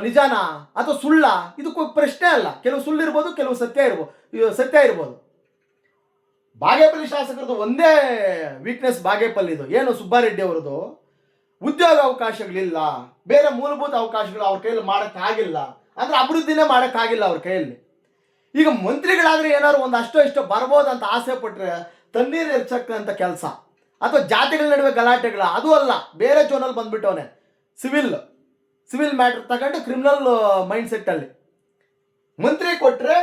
ನಿಜಾನಾ ಅಥವಾ ಸುಳ್ಳ ಇದಕ್ಕೂ ಪ್ರಶ್ನೆ ಅಲ್ಲ. ಕೆಲವು ಸುಳ್ಳಿರ್ಬೋದು, ಕೆಲವು ಸತ್ಯ ಇರ್ಬೋದು. ಬಾಗೇಪಲ್ಲಿ ಶಾಸಕರದ್ದು ಒಂದೇ ವೀಕ್ನೆಸ್ ಬಾಗೇಪಲ್ಲಿದು ಏನು, ಸುಬ್ಬಾರೆಡ್ಡಿ ಅವರದು ಉದ್ಯೋಗ ಅವಕಾಶಗಳಿಲ್ಲ, ಬೇರೆ ಮೂಲಭೂತ ಅವಕಾಶಗಳು ಅವ್ರ ಕೈಯಲ್ಲಿ ಮಾಡೋಕ್ಕಾಗಿಲ್ಲ, ಅಂದರೆ ಅಭಿವೃದ್ಧಿನೇ ಮಾಡೋಕ್ಕಾಗಿಲ್ಲ ಅವ್ರ ಕೈಯಲ್ಲಿ. ಈಗ ಮಂತ್ರಿಗಳಾದರೆ ಏನಾದ್ರು ಒಂದು ಅಷ್ಟೋ ಇಷ್ಟೋ ಬರ್ಬೋದಂತ ಆಸೆ ಪಟ್ಟರೆ ತಣ್ಣೀರು ಎರಚಕ್ಕಂಥ ಕೆಲಸ ಅಥವಾ ಜಾತಿಗಳ ನಡುವೆ ಗಲಾಟೆಗಳ ಅದು ಅಲ್ಲ. ಬೇರೆ ಜೋನಲ್ಲಿ ಬಂದ್ಬಿಟ್ಟವನೆ. ಸಿವಿಲ್ ಮ್ಯಾಟ್ರ್ ತಗೊಂಡು ಕ್ರಿಮಿನಲ್ ಮೈಂಡ್ ಸೆಟ್ಟಲ್ಲಿ ಮಂತ್ರಿ ಕೊಟ್ಟರೆ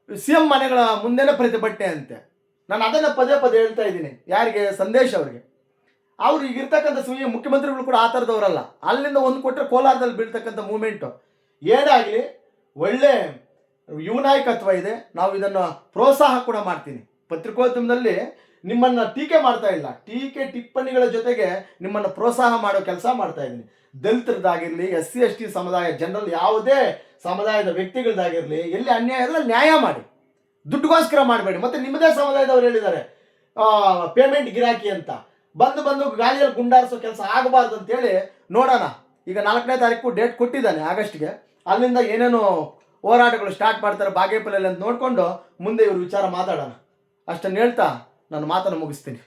CM ಮನೆಗಳ ಮುಂದೆನೇ ಪ್ರತಿಭಟನೆ ಅಂತೆ. ನಾನು ಅದನ್ನು ಪದೇ ಹೇಳ್ತಾ ಇದ್ದೀನಿ. ಯಾರಿಗೆ? ಸಂದೇಶ್ ಅವರಿಗೆ. ಅವ್ರು ಈಗಿರ್ತಕ್ಕಂಥ ಮುಖ್ಯಮಂತ್ರಿಗಳು ಕೂಡ ಆ ಥರದವರಲ್ಲ. ಅಲ್ಲಿಂದ ಒಂದು ಕೊಟ್ಟರೆ ಕೋಲಾರದಲ್ಲಿ ಬೀಳ್ತಕ್ಕಂಥ ಮೂಮೆಂಟು ಏನಾಗಲಿ ಒಳ್ಳೆ ಯುವ ನಾಯಕತ್ವ ಇದೆ. ನಾವು ಇದನ್ನು ಪ್ರೋತ್ಸಾಹ ಕೂಡ ಮಾಡ್ತೀನಿ. ಪತ್ರಿಕೋದ್ಯಮದಲ್ಲಿ ನಿಮ್ಮನ್ನು ಟೀಕೆ ಮಾಡ್ತಾ ಇಲ್ಲ, ಟಿಪ್ಪಣಿಗಳ ಜೊತೆಗೆ ನಿಮ್ಮನ್ನು ಪ್ರೋತ್ಸಾಹ ಮಾಡೋ ಕೆಲಸ ಮಾಡ್ತಾ ಇದ್ದೀನಿ. ದಲಿತರದಾಗಿರಲಿ, SC ST ಸಮುದಾಯ ಜನರಲ್ ಯಾವುದೇ ಸಮುದಾಯದ ವ್ಯಕ್ತಿಗಳದಾಗಿರಲಿ, ಎಲ್ಲಿ ಅನ್ಯಾಯ ಇದ್ರೆ ನ್ಯಾಯ ಮಾಡಿ, ದುಡ್ಡುಗೋಸ್ಕರ ಮಾಡಬೇಡಿ. ಮತ್ತು ನಿಮ್ಮದೇ ಸಮುದಾಯದವ್ರು ಹೇಳಿದ್ದಾರೆ ಪೇಮೆಂಟ್ ಗಿರಾಕಿ ಅಂತ. ಬಂದು ಗಾಳಿಯಲ್ಲಿ ಗುಂಡಾರಿಸೋ ಕೆಲಸ ಆಗಬಾರ್ದು ಅಂತೇಳಿ ನೋಡೋಣ. ಈಗ 4ನೇ ತಾರೀಕು ಡೇಟ್ ಕೊಟ್ಟಿದ್ದಾನೆ ಆಗಸ್ಟ್ಗೆ. ಅಲ್ಲಿಂದ ಏನೇನು ಹೋರಾಟಗಳು ಸ್ಟಾರ್ಟ್ ಮಾಡ್ತಾರೆ ಬಾಗೇಪಲ್ಲಿಯಲ್ಲಿ ಅಂತ ನೋಡಿಕೊಂಡು ಮುಂದೆ ಇವರು ವಿಚಾರ ಮಾತಾಡೋಣ. ಅಷ್ಟನ್ನು ಹೇಳ್ತಾ ನಾನು ಮಾತನ್ನು ಮುಗಿಸ್ತೀನಿ.